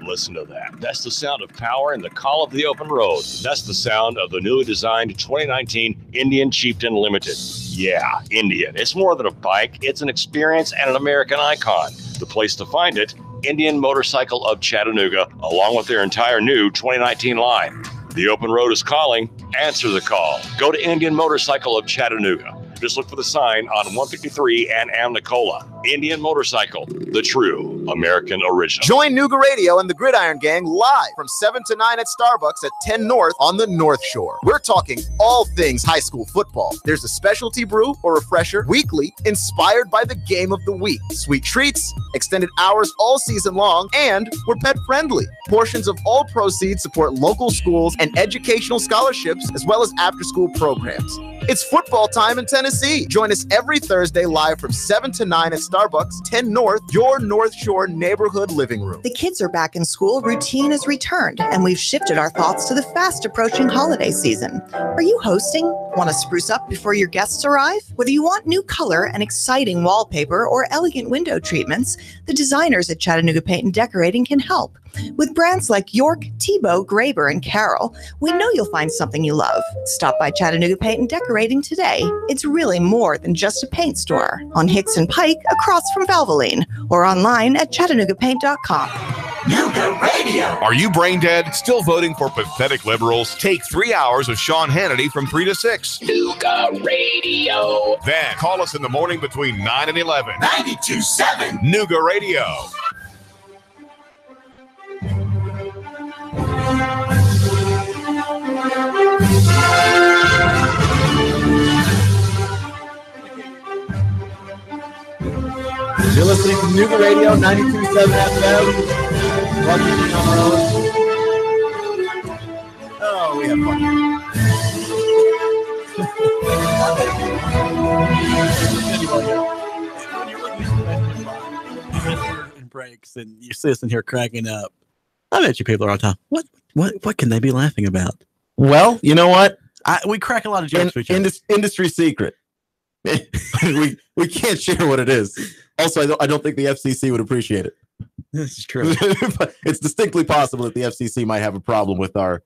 Listen to that. That's the sound of power and the call of the open road. That's the sound of the newly designed 2019 Indian Chieftain Limited. Yeah, Indian. It's more than a bike. It's an experience and an American icon. The place to find it, Indian Motorcycle of Chattanooga, along with their entire new 2019 line. The open road is calling. Answer the call. Go to Indian Motorcycle of Chattanooga. Just look for the sign on 153 and Amnicola. Indian Motorcycle, the true American original. Join Nooga Radio and the Gridiron Gang live from 7 to 9 at Starbucks at 10 North on the North Shore. We're talking all things high school football. There's a specialty brew or refresher weekly inspired by the game of the week. Sweet treats, extended hours all season long, and we're pet friendly. Portions of all proceeds support local schools and educational scholarships as well as after-school programs. It's football time in Tennessee. Join us every Thursday live from 7 to 9 at Starbucks, 10 North, your North Shore neighborhood living room. The kids are back in school, routine has returned, and we've shifted our thoughts to the fast approaching holiday season. Are you hosting? Want to spruce up before your guests arrive? Whether you want new color and exciting wallpaper or elegant window treatments, the designers at Chattanooga Paint and Decorating can help. With brands like York, Tebow, Graber, and Carroll, we know you'll find something you love. Stop by Chattanooga Paint and Decorating today. It's really more than just a paint store. On Hicks and Pike, across from Valvoline, or online at ChattanoogaPaint.com. Nooga Radio. Are you brain dead? Still voting for pathetic liberals? Take 3 hours of Sean Hannity from 3 to 6. Nooga Radio. Then call us in the morning between 9 and 11. 92.7 Nooga Radio. You're listening to Nooga Radio, 92.7 FM. Welcome on our own. Oh, we have fun. And breaks, and you see us in here cracking up. I bet you people are all the time. What can they be laughing about? Well, you know what? We crack a lot of jokes. Industry secret. we can't share what it is. Also, I don't think the FCC would appreciate it. This is true. But it's distinctly possible that the FCC might have a problem with our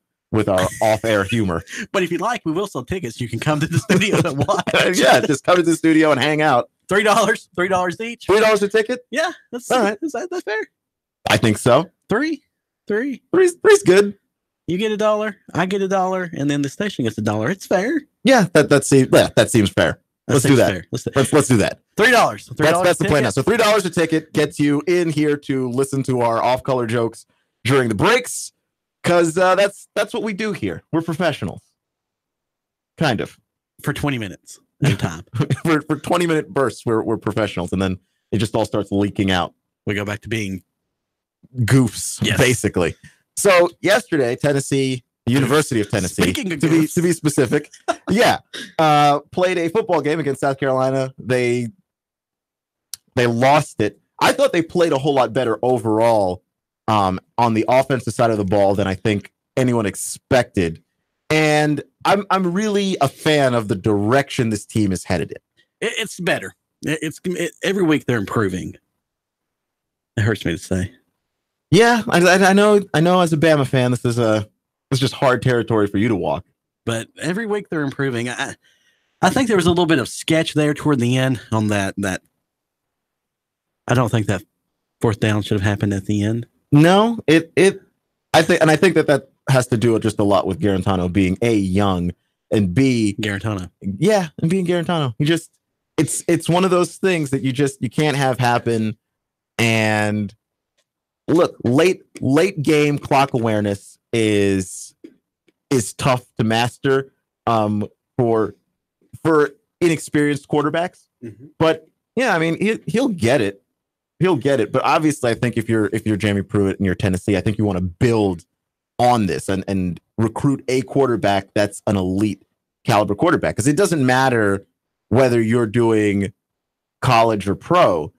off-air humor. But if you like, we will sell tickets. You can come to the studio and watch. Yeah, just come to the studio and hang out. $3 each. $3 a ticket? Yeah, that's all right. Is that fair? I think so. Three's good. You get $1, I get $1, and then the station gets $1. It's fair. Yeah, that seems fair. Let's do that. Let's do that. $3. That's the plan now. So $3 a ticket gets you in here to listen to our off-color jokes during the breaks, because that's what we do here. We're professionals, kind of. For 20 minutes at a time. for 20-minute bursts, we're professionals, and then it just all starts leaking out. We go back to being goofs, basically. So yesterday, Tennessee. The University of Tennessee, to be specific, played a football game against South Carolina. They lost it. I thought they played a whole lot better overall on the offensive side of the ball than I think anyone expected. And I'm really a fan of the direction this team is headed in. It's better. Every week they're improving. It hurts me to say. Yeah, I know. As a Bama fan, this is just hard territory for you to walk. But every week they're improving. I think there was a little bit of sketch there toward the end on that. I don't think that fourth down should have happened at the end. No, I think that has to do with just a lot with Garantano being A, young, and B, Garantano. Yeah, and being Garantano. It's one of those things that you can't have happen. And look, late game clock awareness is tough to master for inexperienced quarterbacks. Mm-hmm. But yeah, I mean he'll get it. But obviously, I think if you're Jamie Pruitt and you're Tennessee, I think you want to build on this and recruit a quarterback that's an elite caliber quarterback, because it doesn't matter whether you're doing college or pro.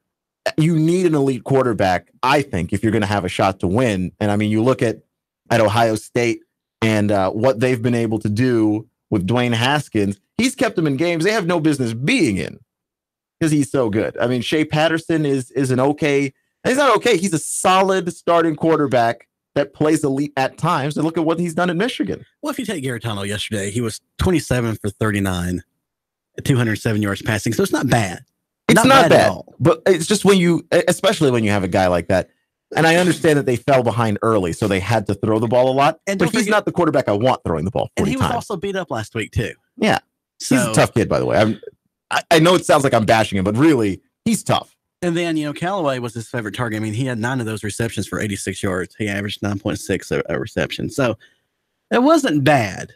You need an elite quarterback, I think, if you're going to have a shot to win. And I mean, you look at Ohio State and what they've been able to do with Dwayne Haskins. He's kept them in games they have no business being in because he's so good. I mean, Shea Patterson is an okay And he's not okay. He's a solid starting quarterback that plays elite at times. And look at what he's done at Michigan. Well, if you take Garetano yesterday, he was 27 for 39, 207 yards passing. So it's not bad. It's not bad at all. But it's just especially when you have a guy like that. And I understand that they fell behind early, so they had to throw the ball a lot. But he's not the quarterback I want throwing the ball 40 And he was times. also beat up last week, too. Yeah. So, he's a tough kid, by the way. I know it sounds like I'm bashing him, but really, he's tough. And then, Callaway was his favorite target. I mean, he had 9 of those receptions for 86 yards. He averaged 9.6 a reception. So it wasn't bad.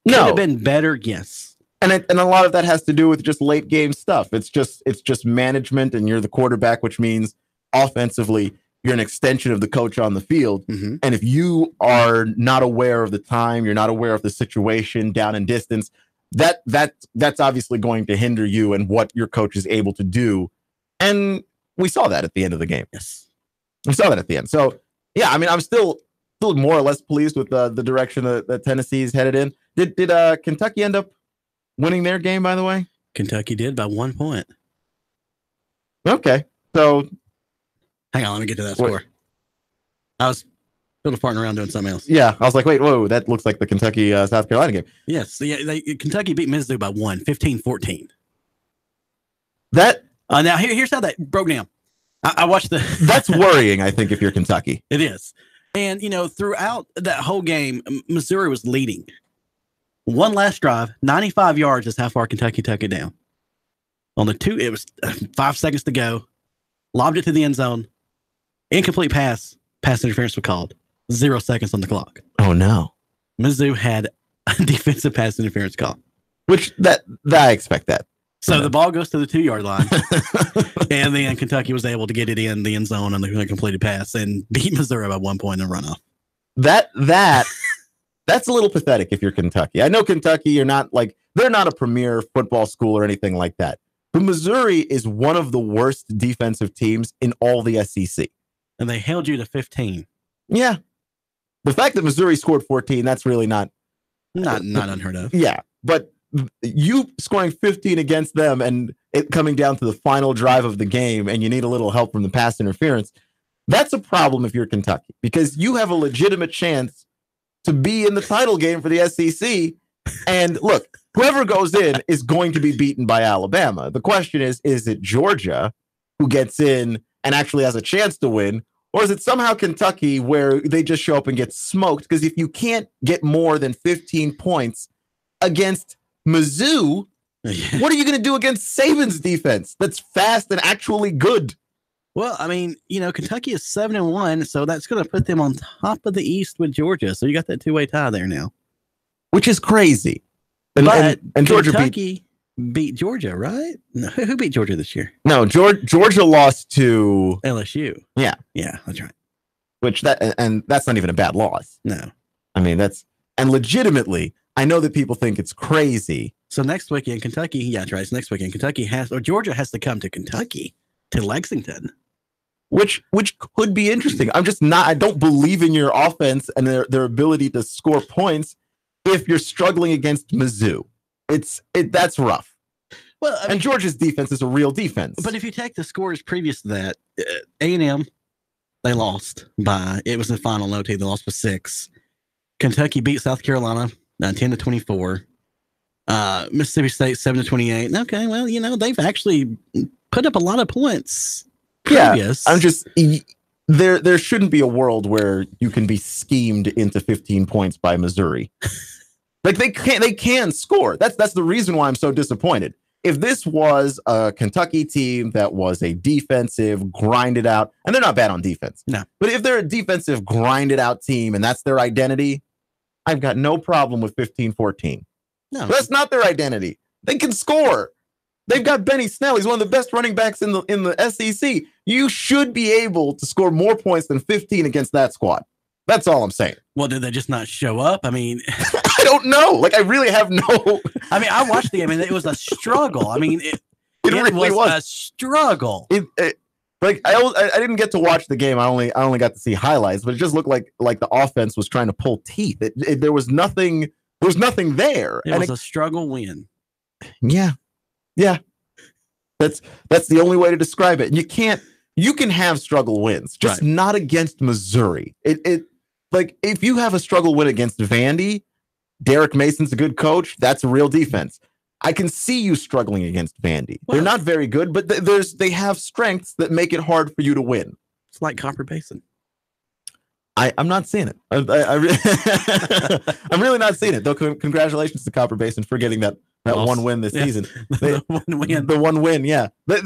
Could have been better, yes. And a lot of that has to do with just late game stuff. It's just management, and you're the quarterback, which means offensively you're an extension of the coach on the field. Mm-hmm. And if you are not aware of the time, you're not aware of the situation, down in distance, that's obviously going to hinder you and what your coach is able to do. And we saw that at the end of the game. Yes, we saw that at the end. So yeah, I mean, I'm still more or less pleased with the direction that Tennessee's headed in. Did Kentucky end up winning their game, by the way? Kentucky did by 1 point. Okay. So hang on, let me get to that score. I was still farting around doing something else. Yeah. I was like, wait, whoa, that looks like the Kentucky South Carolina game. Yes. So Kentucky beat Mizzou by 15-14. That now here's how that broke down. I watched That's worrying, I think, if you're Kentucky. It is. And, throughout that whole game, Missouri was leading. One last drive, 95 yards is how far Kentucky took it down. On the two, it was 5 seconds to go. Lobbed it to the end zone. Incomplete pass. Pass interference was called. 0 seconds on the clock. Oh, no. Mizzou had a defensive pass interference call. Which, I expect that. So the ball goes to the 2-yard line. And then Kentucky was able to get it in the end zone on the completed pass and beat Missouri by 1 point in the runoff. That's a little pathetic if you're Kentucky. I know Kentucky, they're not a premier football school or anything like that. But Missouri is one of the worst defensive teams in all the SEC. And they held you to 15. Yeah. The fact that Missouri scored 14, that's really not unheard of. Yeah. But you scoring 15 against them and it coming down to the final drive of the game and you need a little help from the pass interference, that's a problem if you're Kentucky, because you have a legitimate chance to be in the title game for the SEC. And look, whoever goes in is going to be beaten by Alabama. The question is it Georgia who gets in and actually has a chance to win? Or is it somehow Kentucky where they just show up and get smoked? Because if you can't get more than 15 points against Mizzou, what are you going to do against Saban's defense that's fast and actually good? Well, I mean, Kentucky is 7-1, so that's going to put them on top of the East with Georgia. So you got that two-way tie there now, which is crazy. And Georgia beat Georgia, right? No, who beat Georgia this year? No, Georgia lost to LSU. Yeah, that's right. That's not even a bad loss. No, I mean and legitimately, I know that people think it's crazy. So next weekend, Kentucky. Yeah, that's right. So next weekend, Georgia has to come to Kentucky, to Lexington. Which could be interesting. I don't believe in your offense and their ability to score points if you're struggling against Mizzou. That's rough. Well, and Georgia's defense is a real defense. But if you take the scores previous to that, A&M, they lost by, it was the final note, they lost by 6. Kentucky beat South Carolina 10-24. Mississippi State 7-28. Okay, well, they've actually put up a lot of points. Previous. Yeah, there shouldn't be a world where you can be schemed into 15 points by Missouri. Like they can score. That's the reason why I'm so disappointed. If this was a Kentucky team that was a defensive, grinded out, and they're not bad on defense. No. But if they're a defensive, grinded out team and that's their identity, I've got no problem with 15-14. No. But that's not their identity. They can score. They've got Benny Snell. He's one of the best running backs in the SEC. You should be able to score more points than 15 against that squad. That's all I'm saying. Well, did they just not show up? I mean, I don't know. I really have no. I mean, I watched the game and it was a struggle. I mean, it really was a struggle. I didn't get to watch the game. I only got to see highlights, but it just looked like the offense was trying to pull teeth. There was nothing. There was nothing there. It was a struggle win. Yeah. That's the only way to describe it. And you can't you can have struggle wins, just not against Missouri. It like if you have a struggle win against Vandy, Derek Mason's a good coach. That's a real defense. I can see you struggling against Vandy. Well, they're not very good, but they have strengths that make it hard for you to win. It's like Copper Basin. I'm not seeing it. I'm really not seeing it. Though, congratulations to Copper Basin for getting that one win this season. The one win, yeah. There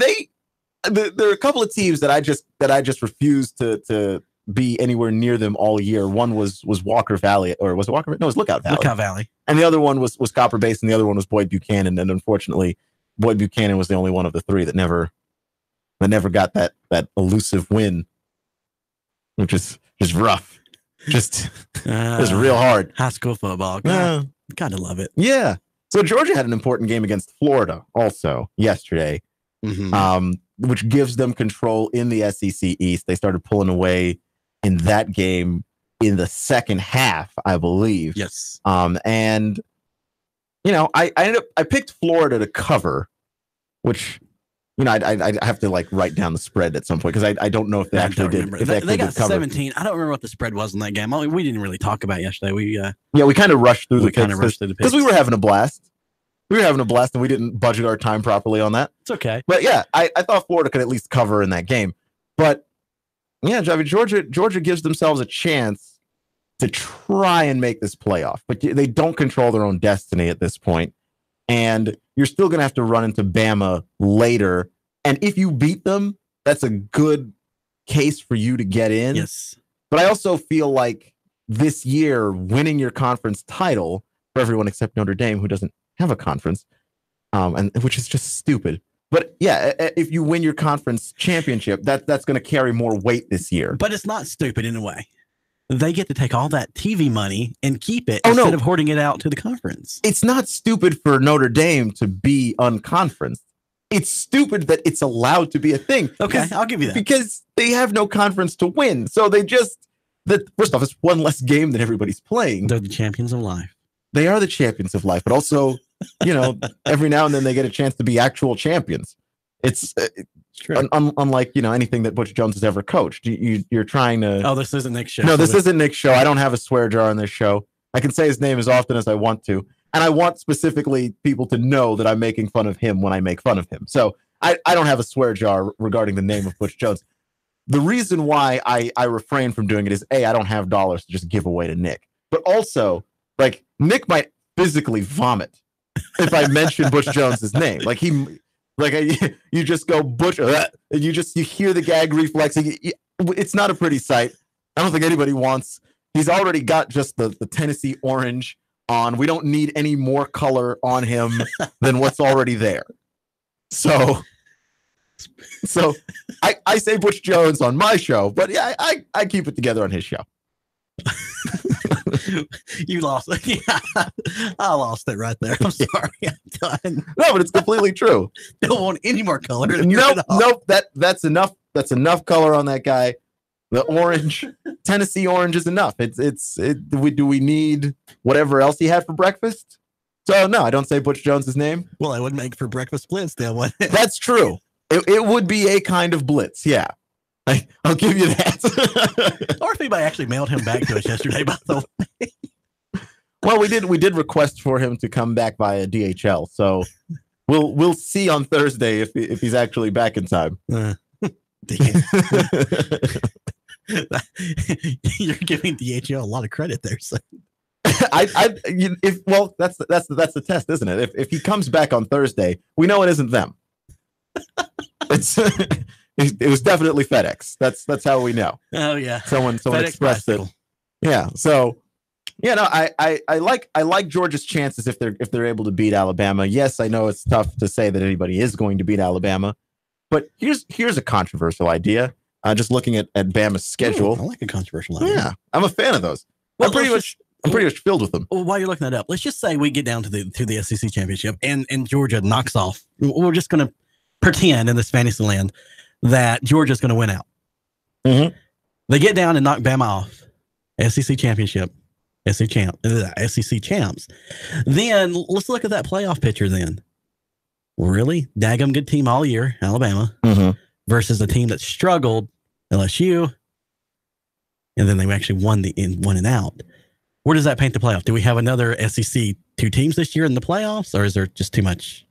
are a couple of teams that I just refuse to be anywhere near them all year. One was Walker Valley, or was it Walker? No, it was Lookout Valley. Lookout Valley. And the other one was Copper Basin. The other one was Boyd Buchanan. And unfortunately, Boyd Buchanan was the only one of the three that never got that elusive win, which is just rough. Just real hard. High school football. Gotta love it. Yeah. So Georgia had an important game against Florida also yesterday, which gives them control in the SEC East. They started pulling away in that game in the second half, I believe. Yes. And I picked Florida to cover, which I have to like write down the spread at some point because I don't know if they actually did. If they got 17. I don't remember what the spread was in that game. We didn't really talk about it yesterday. We kind of rushed through the picks because we were having a blast. And we didn't budget our time properly on that. It's okay. But yeah, I thought Florida could at least cover in that game. But yeah, Georgia gives themselves a chance to try and make this playoff, but they don't control their own destiny at this point. And you're still going to have to run into Bama later. And if you beat them, that's a good case for you to get in. Yes. But I also feel like this year, winning your conference title for everyone except Notre Dame, who doesn't have a conference, and which is just stupid. But yeah, if you win your conference championship, that's going to carry more weight this year. But it's not stupid in a way. They get to take all that TV money and keep it instead of hoarding it out to the conference. It's not stupid for Notre Dame to be unconferenced. It's stupid that it's allowed to be a thing. Okay, I'll give you that. Because they have no conference to win. So first off, it's one less game that everybody's playing. They're the champions of life. They are the champions of life, but also, every now and then they get a chance to be actual champions. It's unlike, anything that Butch Jones has ever coached. You're trying to... Oh, this isn't Nick's show. No, this isn't Nick's show. I don't have a swear jar on this show. I can say his name as often as I want to. And I want specifically people to know that I'm making fun of him when I make fun of him. So I don't have a swear jar regarding the name of Butch Jones. The reason why I refrain from doing it is, A, I don't have dollars to just give away to Nick. But also, like, Nick might physically vomit if I mention Butch Jones's name. Like, you just go Butch, and you hear the gag reflex. It's not a pretty sight. I don't think anybody wants. He's already got just the Tennessee orange on. We don't need any more color on him than what's already there. So I say Butch Jones on my show, but yeah, I keep it together on his show. You lost it. Yeah, I lost it right there. I'm sorry. I'm done. No, but it's completely true. Don't want any more color. Nope. That's enough. That's enough color on that guy. The orange, Tennessee orange is enough. Do we need whatever else he had for breakfast? So no, I don't say Butch Jones's name. Well, I would make for breakfast blitz then, wouldn't it? That's true. It would be a kind of blitz. Yeah. I'll give you that. Or if anybody actually mailed him back to us yesterday, by the way. Well, we did request for him to come back via DHL, so we'll see on Thursday if he's actually back in time. You're giving DHL a lot of credit there, so. That's the test, isn't it? If he comes back on Thursday, we know it isn't them. It was definitely FedEx. That's how we know. Oh yeah, someone expressed it. Yeah. So, I like Georgia's chances if they're able to beat Alabama. Yes, I know it's tough to say that anybody is going to beat Alabama, but here's a controversial idea. Just looking at Bama's schedule. Ooh, I like a controversial idea. Yeah, I'm a fan of those. Well, I'm pretty much filled with them. Well, while you're looking that up, let's just say we get down to the SEC championship and Georgia knocks off. We're just going to pretend in this fantasy land that Georgia's going to win out. Mm-hmm. They get down and knock Bama off. SEC championship. SEC champs. Then let's look at that playoff picture then. Really? Daggum good team all year, Alabama. Mm-hmm. versus a team that struggled, LSU, and then they actually won and out. Where does that paint the playoff? Do we have another SEC 2 teams this year in the playoffs, or is there just too much?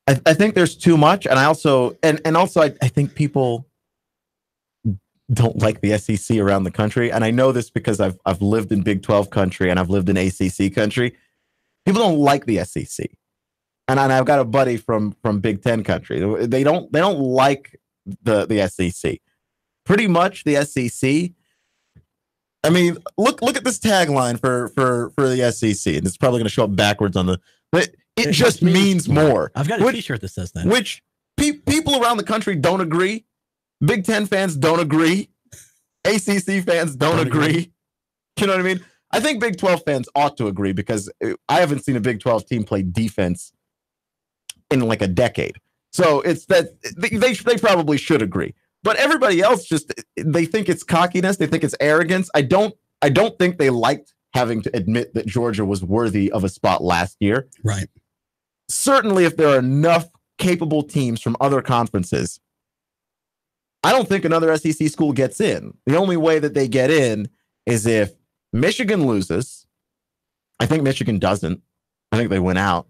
I think there's too much, and I also I think people don't like the SEC around the country, and I know this because I've lived in Big 12 country and I've lived in ACC country. People don't like the SEC, and I've got a buddy from Big 10 country. They don't like the SEC. Pretty much the SEC. I mean, look at this tagline for the SEC, and it's probably going to show up backwards on the. But it just means more. I've got a T-shirt that says that. Which people around the country don't agree. Big 10 fans don't agree. ACC fans don't agree. You know what I mean? I think Big 12 fans ought to agree because I haven't seen a Big 12 team play defense in like a decade. So it's that they probably should agree. But everybody else they think it's cockiness. They think it's arrogance. I don't think they liked having to admit that Georgia was worthy of a spot last year. Right. Certainly, if there are enough capable teams from other conferences, I don't think another SEC school gets in. The only way that they get in is if Michigan loses. I think Michigan doesn't. I think they win out.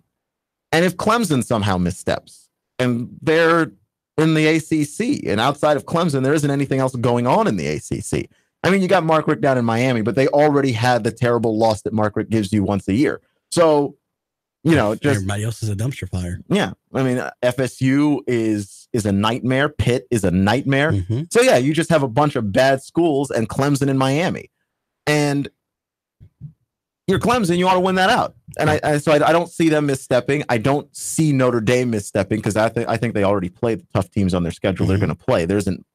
And if Clemson somehow missteps, and they're in the ACC, and outside of Clemson, there isn't anything else going on in the ACC. I mean, you got Mark Richt down in Miami, but they already had the terrible loss that Mark Richt gives you once a year. So, just everybody else is a dumpster fire. Yeah, I mean, FSU is a nightmare. Pitt is a nightmare. Mm-hmm. So yeah, you just have a bunch of bad schools and Clemson in Miami, and you're Clemson. You want to win that out, and I don't see them misstepping. I don't see Notre Dame misstepping because I think they already played the tough teams on their schedule. Mm-hmm. They're going to play. There isn't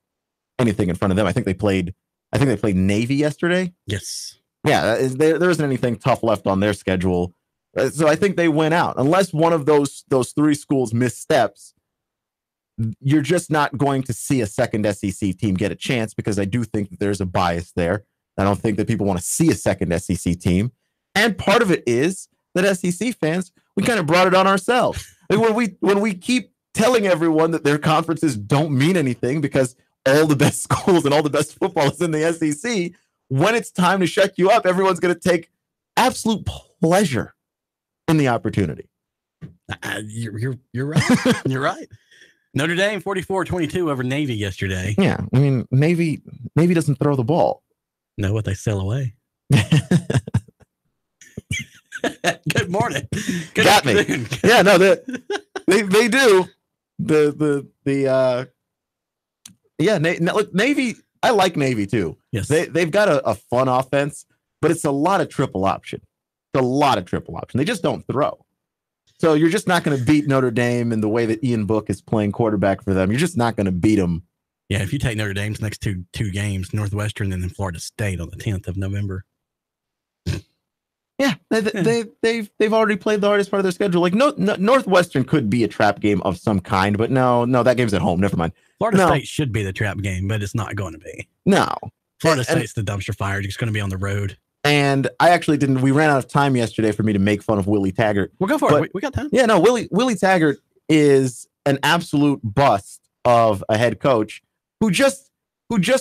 anything in front of them. I think they played Navy yesterday. Yes. Yeah, there isn't anything tough left on their schedule. So I think they win out. Unless one of those 3 schools missteps, you're just not going to see a second SEC team get a chance because I do think that there's a bias there. I don't think that people want to see a second SEC team. And part of it is that SEC fans, we kind of brought it on ourselves. Like when we keep telling everyone that their conferences don't mean anything because all the best schools and all the best football is in the SEC, when it's time to shut you up, everyone's going to take absolute pleasure in the opportunity. You're right. You're right. Notre Dame 44-22 over Navy yesterday. Yeah, I mean Navy doesn't throw the ball. Know what they sell away. Good morning. Good Got afternoon. me. Yeah, no, they do. Look, Navy. I like Navy too. Yes, they've got a fun offense, but it's a lot of triple option. It's a lot of triple option. They just don't throw. So you're just not going to beat Notre Dame in the way that Ian Book is playing quarterback for them. You're just not going to beat them. Yeah, if you take Notre Dame's next two games, Northwestern and then Florida State on the 10th of November. Yeah, they've already played the hardest part of their schedule. Like Northwestern could be a trap game of some kind, but no, that game's at home. Never mind. Florida State should be the trap game, but it's not going to be. No, Florida State's the dumpster fire. It's going to be on the road. And I actually didn't. We ran out of time yesterday for me to make fun of Willie Taggart. We'll go for it. We got time. Yeah, no, Willie Taggart is an absolute bust of a head coach who just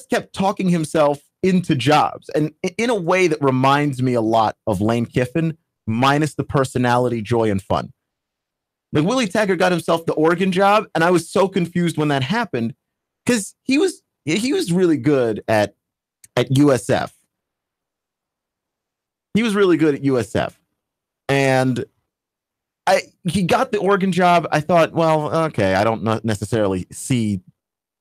kept talking himself into jobs, and in a way that reminds me a lot of Lane Kiffin, minus the personality, joy, and fun. Like Willie Taggart got himself the Oregon job, and I was so confused when that happened because he was really good at USF. He was really good at USF, and he got the Oregon job. I thought, well, okay, I don't necessarily see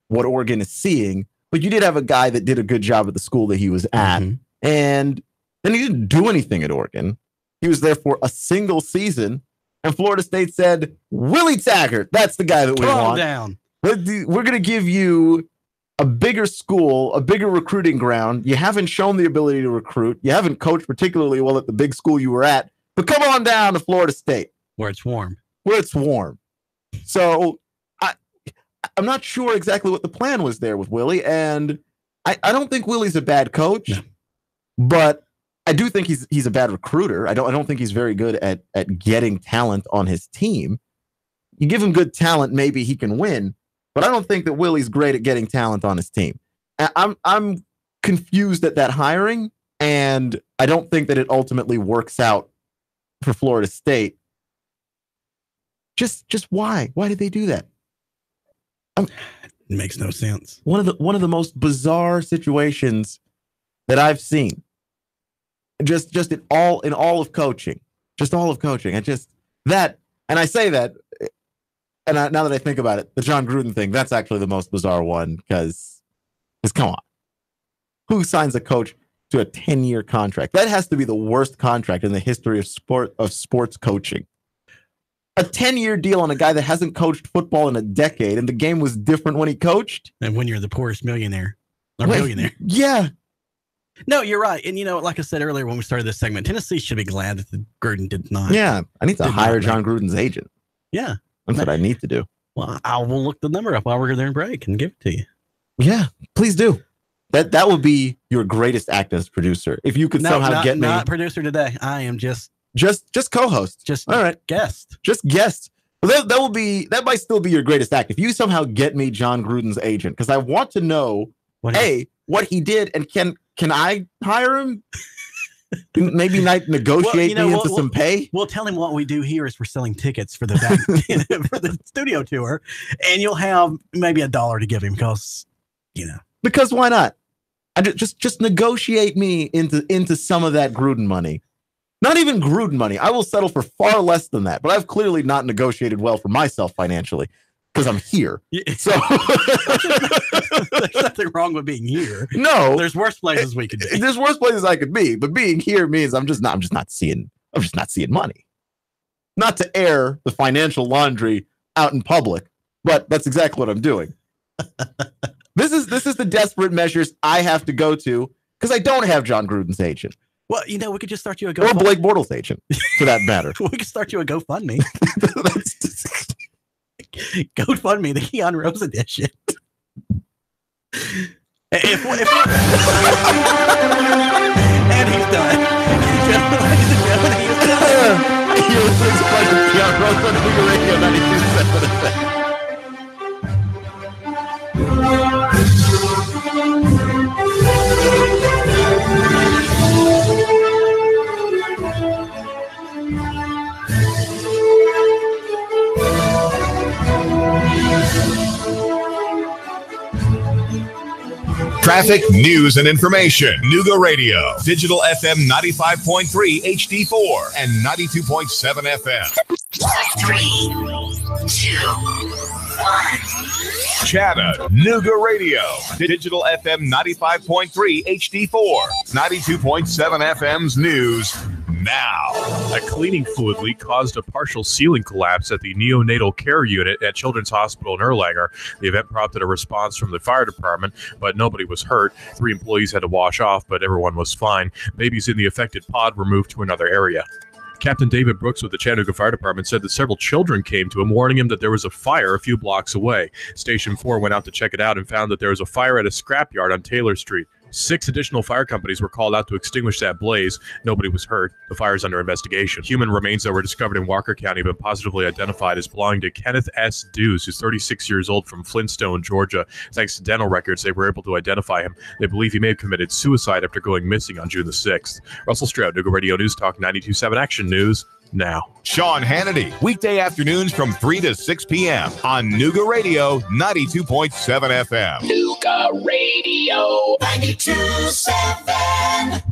what Oregon is seeing. But you did have a guy that did a good job at the school that he was at. Mm-hmm. And then he didn't do anything at Oregon. He was there for a single season. And Florida State said, Willie Taggart, that's the guy that we want. Down. We're going to give you a bigger school, a bigger recruiting ground. You haven't shown the ability to recruit. You haven't coached particularly well at the big school you were at. But come on down to Florida State. Where it's warm. So I'm not sure exactly what the plan was there with Willie, and I don't think Willie's a bad coach, but I do think he's a bad recruiter. I don't think he's very good at getting talent on his team. You give him good talent, maybe he can win, but I don't think that Willie's great at getting talent on his team. I'm confused at that hiring, and I don't think that it ultimately works out for Florida State. Just why? Why did they do that? It makes no sense. One of the most bizarre situations that I've seen. Just in all of coaching. Just all of coaching. And I say that, and now that I think about it, the John Gruden thing, that's actually the most bizarre one because come on. Who signs a coach to a 10-year contract? That has to be the worst contract in the history of sports coaching. A 10-year deal on a guy that hasn't coached football in a decade, and the game was different when he coached. And when you're the poorest millionaire or billionaire. Yeah. No, you're right. And, like I said earlier when we started this segment, Tennessee should be glad that the Gruden did not. Yeah. I need to hire John Gruden's agent. Yeah. That's what I need to do. Well, I will look the number up while we're there and break and give it to you. Yeah, please do. That would be your greatest act as producer. If you could somehow get me. Not producer today. I am just co-host. Just all right. Guest. Just guest. Well, that might still be your greatest act. If you somehow get me John Gruden's agent, because I want to know what he did, and can I hire him? Maybe negotiate me into some pay. We'll tell him what we do here is we're selling tickets for the for the studio tour, and you'll have maybe $1 to give him because why not? I just negotiate me into some of that Gruden money. Not even Gruden money. I will settle for far less than that. But I've clearly not negotiated well for myself financially because I'm here. Yeah. So there's nothing wrong with being here. No, there's worse places we could be. There's worse places I could be, but being here means I'm just not seeing money. Not to air the financial laundry out in public, but that's exactly what I'm doing. This is the desperate measures I have to go to because I don't have John Gruden's agent. Well, we could just start you a GoFundMe. Or Blake Bortles' agent, for that matter. We could start you a GoFundMe. GoFundMe, the Keon Rose edition. And he's done. Ladies and gentlemen, he is done. You're listening to Keon Rose on Nuga Radio 92.7 Traffic, news, and information. Nuga Radio. Digital FM 95.3 HD4 and 92.7 FM. 3, 2, 1. Chatta, Nuga Radio. Digital FM 95.3 HD4. 92.7 FM's news now. A cleaning fluid leak caused a partial ceiling collapse at the neonatal care unit at Children's Hospital in Erlanger. The event prompted a response from the fire department, but nobody was hurt. 3 employees had to wash off, but everyone was fine. Babies in the affected pod were moved to another area. Captain David Brooks with the Chattanooga Fire Department said that several children came to him, warning him that there was a fire a few blocks away. Station 4 went out to check it out and found that there was a fire at a scrapyard on Taylor Street. 6 additional fire companies were called out to extinguish that blaze. Nobody was hurt. The fire is under investigation. Human remains that were discovered in Walker County have been positively identified as belonging to Kenneth S. Dews, who's 36 years old, from Flintstone, Georgia. Thanks to dental records, they were able to identify him. They believe he may have committed suicide after going missing on June the 6th. Russell Stroud, Nuga Radio News Talk 92.7 Action News now. Sean Hannity, weekday afternoons from 3 to 6 p.m. on Nuga Radio 92.7 FM. Nuga Radio 92.7.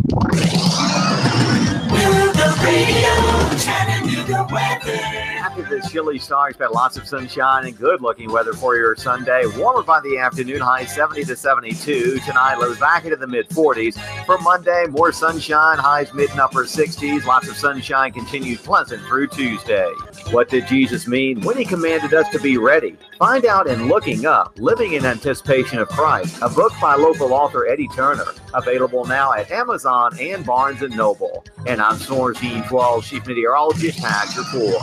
Nuga Radio, Chattanooga weather. After the chilly start, expect lots of sunshine and good-looking weather for your Sunday. Warmer by the afternoon, high 70 to 72. Tonight, lows back into the mid-40s. For Monday, more sunshine, highs mid and upper 60s. Lots of sunshine continued pleasant through Tuesday. What did Jesus mean when he commanded us to be ready? Find out in Looking Up, Living in Anticipation of Christ, a book by local author Eddie Turner. Available now at Amazon and Barnes & Noble. And I'm Soares E12 Chief Meteorologist Pat Report.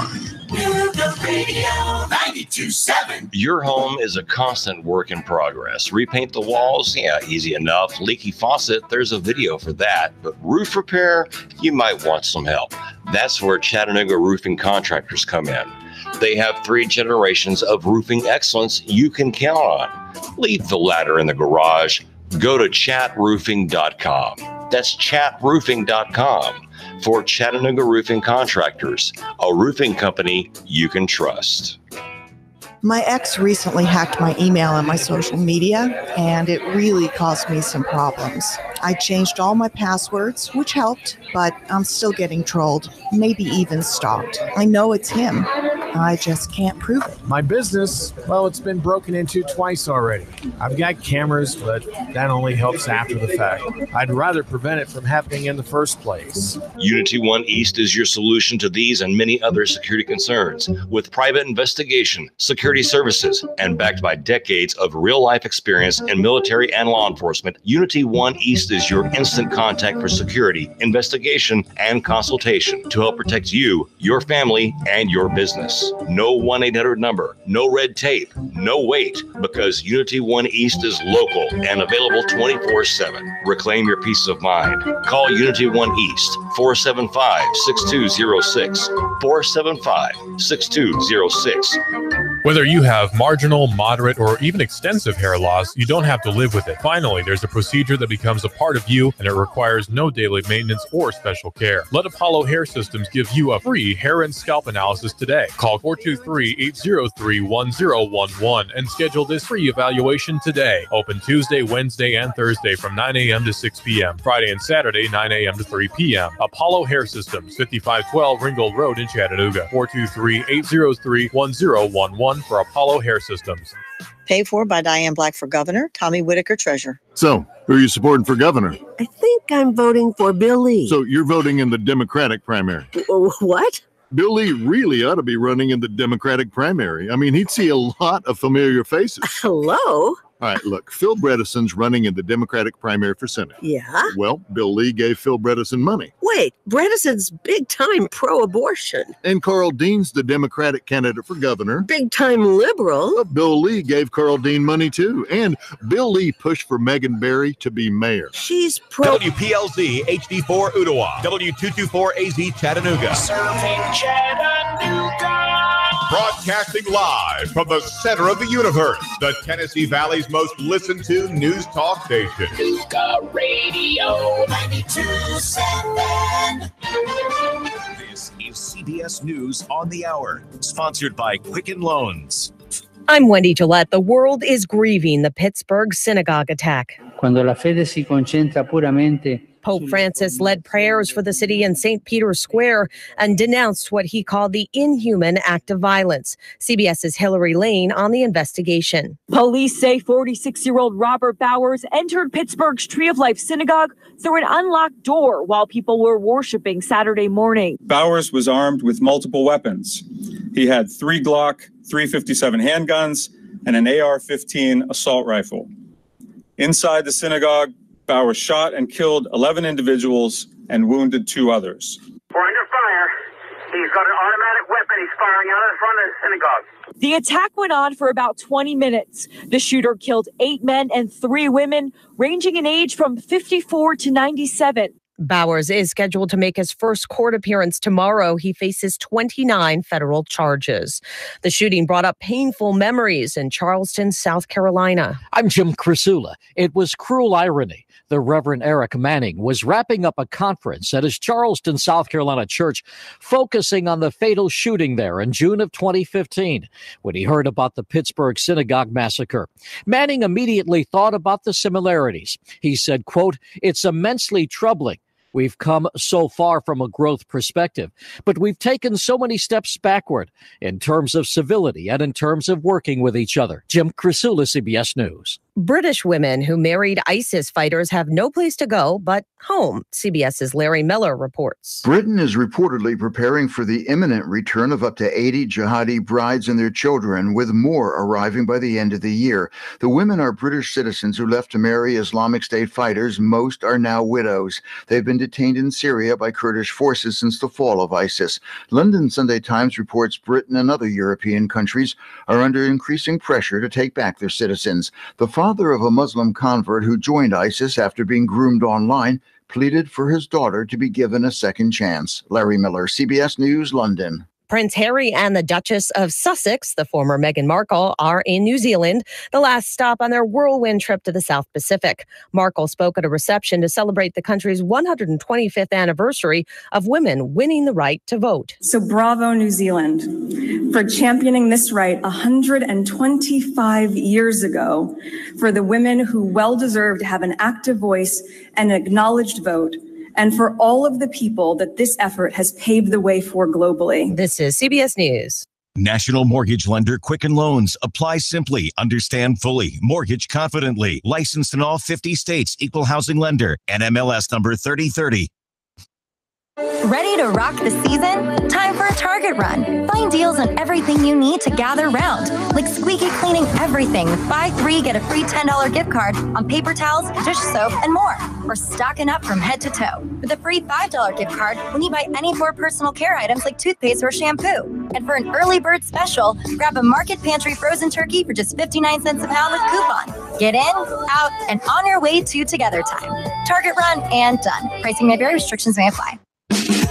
Nuga Radio 92.7. Your home is a constant work in progress. Repaint the walls? Yeah, easy enough. Leaky faucet? There's a video for that. But roof repair? You might want some help. That's where Chattanooga roofing contractors come in. They have 3 generations of roofing excellence you can count on. Leave the ladder in the garage. Go to chatroofing.com. That's chatroofing.com for Chattanooga Roofing Contractors, a roofing company you can trust. My ex recently hacked my email and my social media, and it really caused me some problems. I changed all my passwords, which helped, but I'm still getting trolled, maybe even stalked. I know it's him. I just can't prove it. My business, well, it's been broken into twice already. I've got cameras, but that only helps after the fact. I'd rather prevent it from happening in the first place. Unity One East is your solution to these and many other security concerns. With private investigation, security services, and backed by decades of real-life experience in military and law enforcement, Unity One East is your instant contact for security, investigation, and consultation to help protect you, your family, and your business. No 1-800 number, no red tape, no wait, because Unity One East is local and available 24/7. Reclaim your peace of mind. Call Unity One East, 475-6206, 475-6206. Whether you have marginal, moderate, or even extensive hair loss, you don't have to live with it. Finally, there's a procedure that becomes a part of you, and it requires no daily maintenance or special care. Let Apollo Hair Systems give you a free hair and scalp analysis today. Call 423-803-1011 and schedule this free evaluation today. Open Tuesday, Wednesday, and Thursday from 9 a.m. to 6 p.m. Friday and Saturday, 9 a.m. to 3 p.m. Apollo Hair Systems, 5512 Ringgold Road in Chattanooga. 423-803-1011 for Apollo Hair Systems. Paid for by Diane Black for governor, Tommy Whitaker treasurer. So, who are you supporting for governor? I think I'm voting for Bill Lee. So you're voting in the Democratic primary? What? Bill Lee really ought to be running in the Democratic primary. I mean, he'd see a lot of familiar faces. Hello? All right, look, Phil Bredesen's running in the Democratic primary for Senate. Yeah? Well, Bill Lee gave Phil Bredesen money. Wait, Bredesen's big-time pro-abortion. And Carl Dean's the Democratic candidate for governor. Big-time liberal. But Bill Lee gave Carl Dean money, too. And Bill Lee pushed for Megan Barry to be mayor. She's pro... WPLZ HD4 Ottawa, W224AZ Chattanooga. Serving Chattanooga. Broadcasting live from the center of the universe, the Tennessee Valley's most listened to news talk station. Nooga Radio 92.7. This is CBS News on the Hour, sponsored by Quicken Loans. I'm Wendy Gillette. The world is grieving the Pittsburgh synagogue attack. Cuando la fede si concentra puramente. Pope Francis led prayers for the city in St. Peter's Square and denounced what he called the inhuman act of violence. CBS's Hillary Lane on the investigation. Police say 46-year-old Robert Bowers entered Pittsburgh's Tree of Life synagogue through an unlocked door while people were worshiping Saturday morning. Bowers was armed with multiple weapons. He had 3 Glock 357 handguns and an AR-15 assault rifle. Inside the synagogue, Bowers shot and killed 11 individuals and wounded 2 others. We're under fire. He's got an automatic weapon. He's firing out in front of the synagogue. The attack went on for about 20 minutes. The shooter killed 8 men and 3 women, ranging in age from 54 to 97. Bowers is scheduled to make his first court appearance tomorrow. He faces 29 federal charges. The shooting brought up painful memories in Charleston, South Carolina. I'm Jim Crisula. It was cruel irony. The Reverend Eric Manning was wrapping up a conference at his Charleston, South Carolina church, focusing on the fatal shooting there in June of 2015, when he heard about the Pittsburgh synagogue massacre. Manning immediately thought about the similarities. He said, quote, "It's immensely troubling. We've come so far from a growth perspective, but we've taken so many steps backward in terms of civility and in terms of working with each other." Jim Crisula, CBS News. British women who married ISIS fighters have no place to go but home. CBS's Larry Miller reports. Britain is reportedly preparing for the imminent return of up to 80 jihadi brides and their children, with more arriving by the end of the year. The women are British citizens who left to marry Islamic State fighters. Most are now widows. They've been detained in Syria by Kurdish forces since the fall of ISIS. London Sunday Times reports Britain and other European countries are under increasing pressure to take back their citizens. The father of a Muslim convert who joined ISIS after being groomed online pleaded for his daughter to be given a second chance. Larry Miller, CBS News, London. Prince Harry and the Duchess of Sussex, the former Meghan Markle, are in New Zealand, the last stop on their whirlwind trip to the South Pacific. Markle spoke at a reception to celebrate the country's 125th anniversary of women winning the right to vote. So bravo, New Zealand, for championing this right 125 years ago for the women who well deserve to have an active voice and an acknowledged vote, and for all of the people that this effort has paved the way for globally. This is CBS News. National Mortgage Lender Quicken Loans. Apply simply, understand fully, mortgage confidently. Licensed in all 50 states. Equal housing lender. NMLS number 3030. Ready to rock the season? Time for a Target run. Find deals on everything you need to gather round, like squeaky cleaning everything with buy 3, get a free $10 gift card on paper towels, dish soap, and more. Or stocking up from head to toe with a free $5 gift card when you buy any 4 personal care items like toothpaste or shampoo. And for an early bird special, grab a Market Pantry frozen turkey for just 59 cents a pound with coupon. Get in, out, and on your way to Together Time. Target run and done. Pricing may vary, restrictions may apply.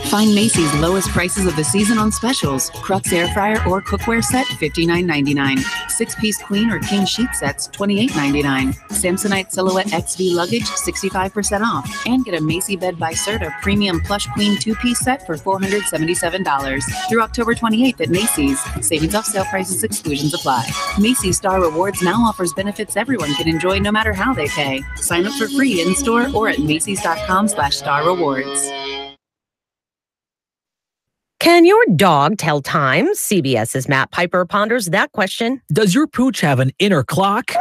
Find Macy's lowest prices of the season on specials. Crux air fryer or cookware set, $59.99. 6-piece queen or king sheet sets, $28.99. Samsonite Silhouette XV luggage, 65% off. And get a Macy Bed by Serta premium plush queen 2-piece set for $477. Through October 28th at Macy's. Savings off sale prices, exclusions apply. Macy's Star Rewards now offers benefits everyone can enjoy no matter how they pay. Sign up for free in-store or at Macys.com/Star Rewards. Can your dog tell time? CBS's Matt Piper ponders that question. Does your pooch have an inner clock?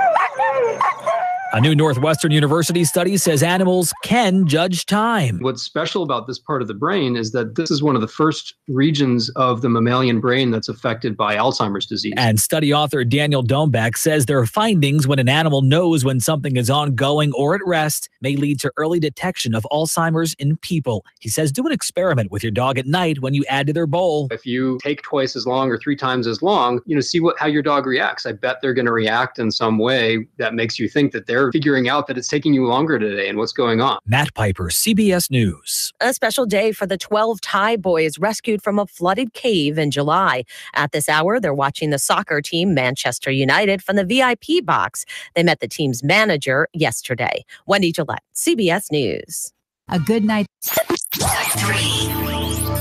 A new Northwestern University study says animals can judge time. What's special about this part of the brain is that this is one of the first regions of the mammalian brain that's affected by Alzheimer's disease. And study author Daniel Dombeck says there are findings when an animal knows when something is ongoing or at rest may lead to early detection of Alzheimer's in people. He says do an experiment with your dog at night when you add to their bowl. If you take twice as long or 3 times as long, see how your dog reacts. I bet they're going to react in some way that makes you think that they're figuring out that it's taking you longer today and what's going on. Matt Piper, CBS News. A special day for the 12 Thai boys rescued from a flooded cave in July. At this hour, they're watching the soccer team, Manchester United, from the VIP box. They met the team's manager yesterday. Wendy Gillette, CBS News. A good night. 3,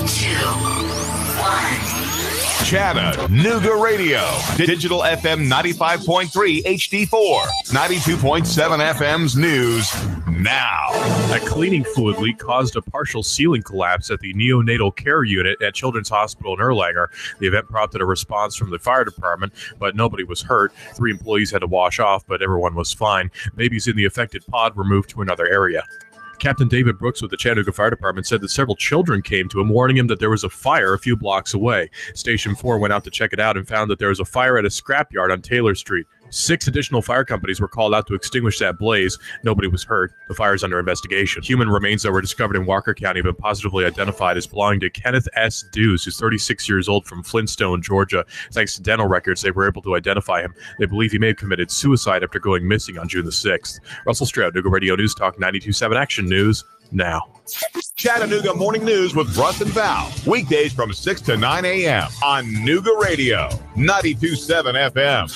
2, 1. Chattanooga Radio. Digital FM 95.3 HD4. 92.7 FM's news now. A cleaning fluid leak caused a partial ceiling collapse at the neonatal care unit at Children's Hospital in Erlanger. The event prompted a response from the fire department, but nobody was hurt. 3 employees had to wash off, but everyone was fine. Babies in the affected pod were moved to another area. Captain David Brooks with the Chattanooga Fire Department said that several children came to him, warning him that there was a fire a few blocks away. Station 4 went out to check it out and found that there was a fire at a scrapyard on Taylor Street. 6 additional fire companies were called out to extinguish that blaze. Nobody was hurt. The fire is under investigation. Human remains that were discovered in Walker County have been positively identified as belonging to Kenneth S. Dews, who's 36 years old, from Flintstone, Georgia. Thanks to dental records, they were able to identify him. They believe he may have committed suicide after going missing on June the 6th. Russell Stroud, Chattanooga Radio News Talk 92.7 Action News now. Chattanooga Morning News with Russ and Val. Weekdays from 6 to 9 a.m. on Nooga Radio, 92.7 FM.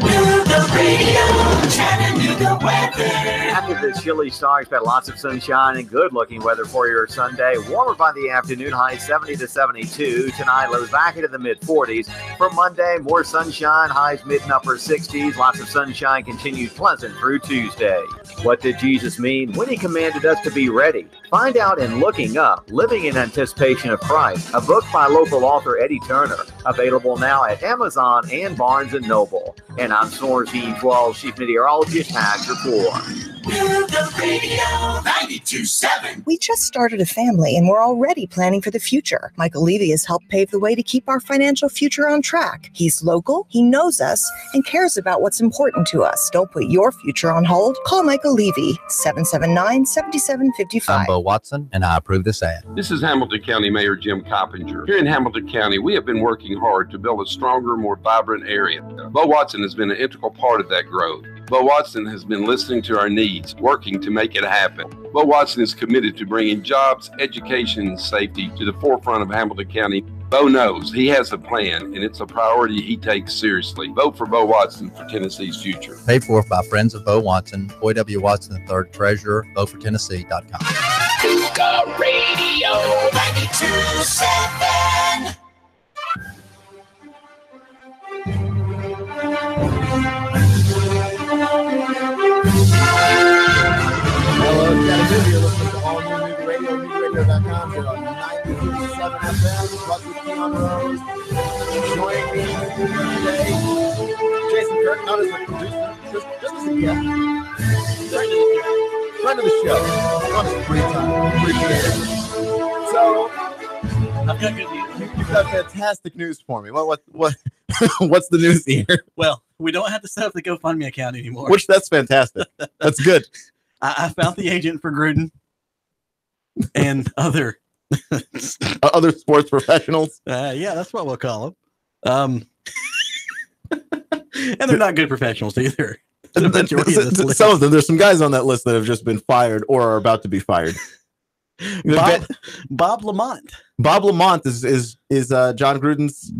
Nooga Radio, Chattanooga weather. After the chilly start, expect lots of sunshine and good-looking weather for your Sunday. Warmer by the afternoon, high 70 to 72. Tonight, lows back into the mid-40s. For Monday, more sunshine, highs mid and upper 60s. Lots of sunshine continues pleasant through Tuesday. What did Jesus mean when he commanded us to be ready? Find out in Looking Up, Living in Anticipation of Christ, a book by local author Eddie Turner, available now at Amazon and Barnes & Noble. And I'm Storms V12 Chief Meteorologist Hags Report. Nooga Radio 92.7. We just started a family and we're already planning for the future. Michael Levy has helped pave the way to keep our financial future on track. He's local, he knows us, and cares about what's important to us. Don't put your future on hold. Call Michael Levy, 779-7755. I'm Bo Watson, and I approve this ad. This is Hamilton County Mayor Jim Coppinger. Here in Hamilton County, we have been working hard to build a stronger, more vibrant area. Bo Watson has been an integral part of that growth. Bo Watson has been listening to our needs, working to make it happen. Bo Watson is committed to bringing jobs, education, and safety to the forefront of Hamilton County. Bo knows he has a plan, and it's a priority he takes seriously. Vote for Bo Watson for Tennessee's future. Paid for by Friends of Bo Watson, Boy W. Watson III, Treasurer, VoteForTennessee.com. Cougar Radio 92.7. Hello, Chattanooga. You're listening to All New Nuga Radio, NugaRadio.com. Here on 92.7 FM. Plus with Keon Rose. Joining me today, Jason Kirk, not as a producer, just as a guest. Friend of the show. On his free time. Appreciate it. So, I've got good news. You've got fantastic news for me. What? What's the news here? Well, we don't have to set up the GoFundMe account anymore. Which, that's fantastic. That's good. I found the agent for Gruden and other sports professionals. Yeah, that's what we'll call them. And they're not good professionals either. Some of them. There's some guys on that list that have just been fired or are about to be fired. Bob Lamont. Bob Lamont is John Gruden's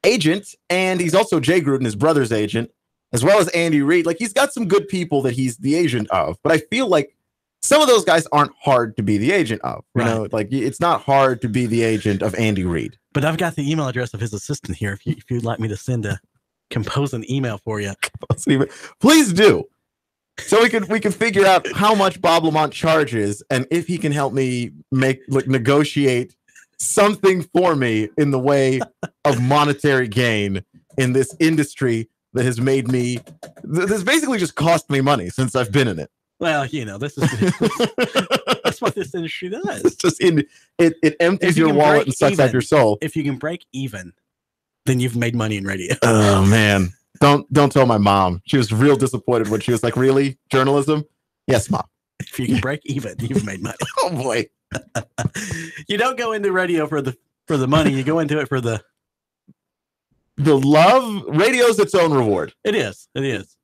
agent, and he's also Jay Gruden, his brother's agent, as well as Andy Reid. Like, he's got some good people that he's the agent of, but I feel like some of those guys aren't hard to be the agent of. You know, like, it's not hard to be the agent of Andy Reid. But I've got the email address of his assistant here. If you'd like me to compose an email for you, please do. So we can figure out how much Bob Lamont charges, and if he can help me negotiate something for me in the way of monetary gain in this industry that has made me, this basically just cost me money since I've been in it. Well, this is that's what this industry does. It's just it empties your wallet and sucks out your soul. If you can break even, then you've made money in radio. Oh man. Don't tell my mom. She was real disappointed when she was like, "Really? Journalism?" Yes, Mom. If you can break even, you've made money. Oh boy. You don't go into radio for the money. You go into it for the love. Radio's its own reward. It is.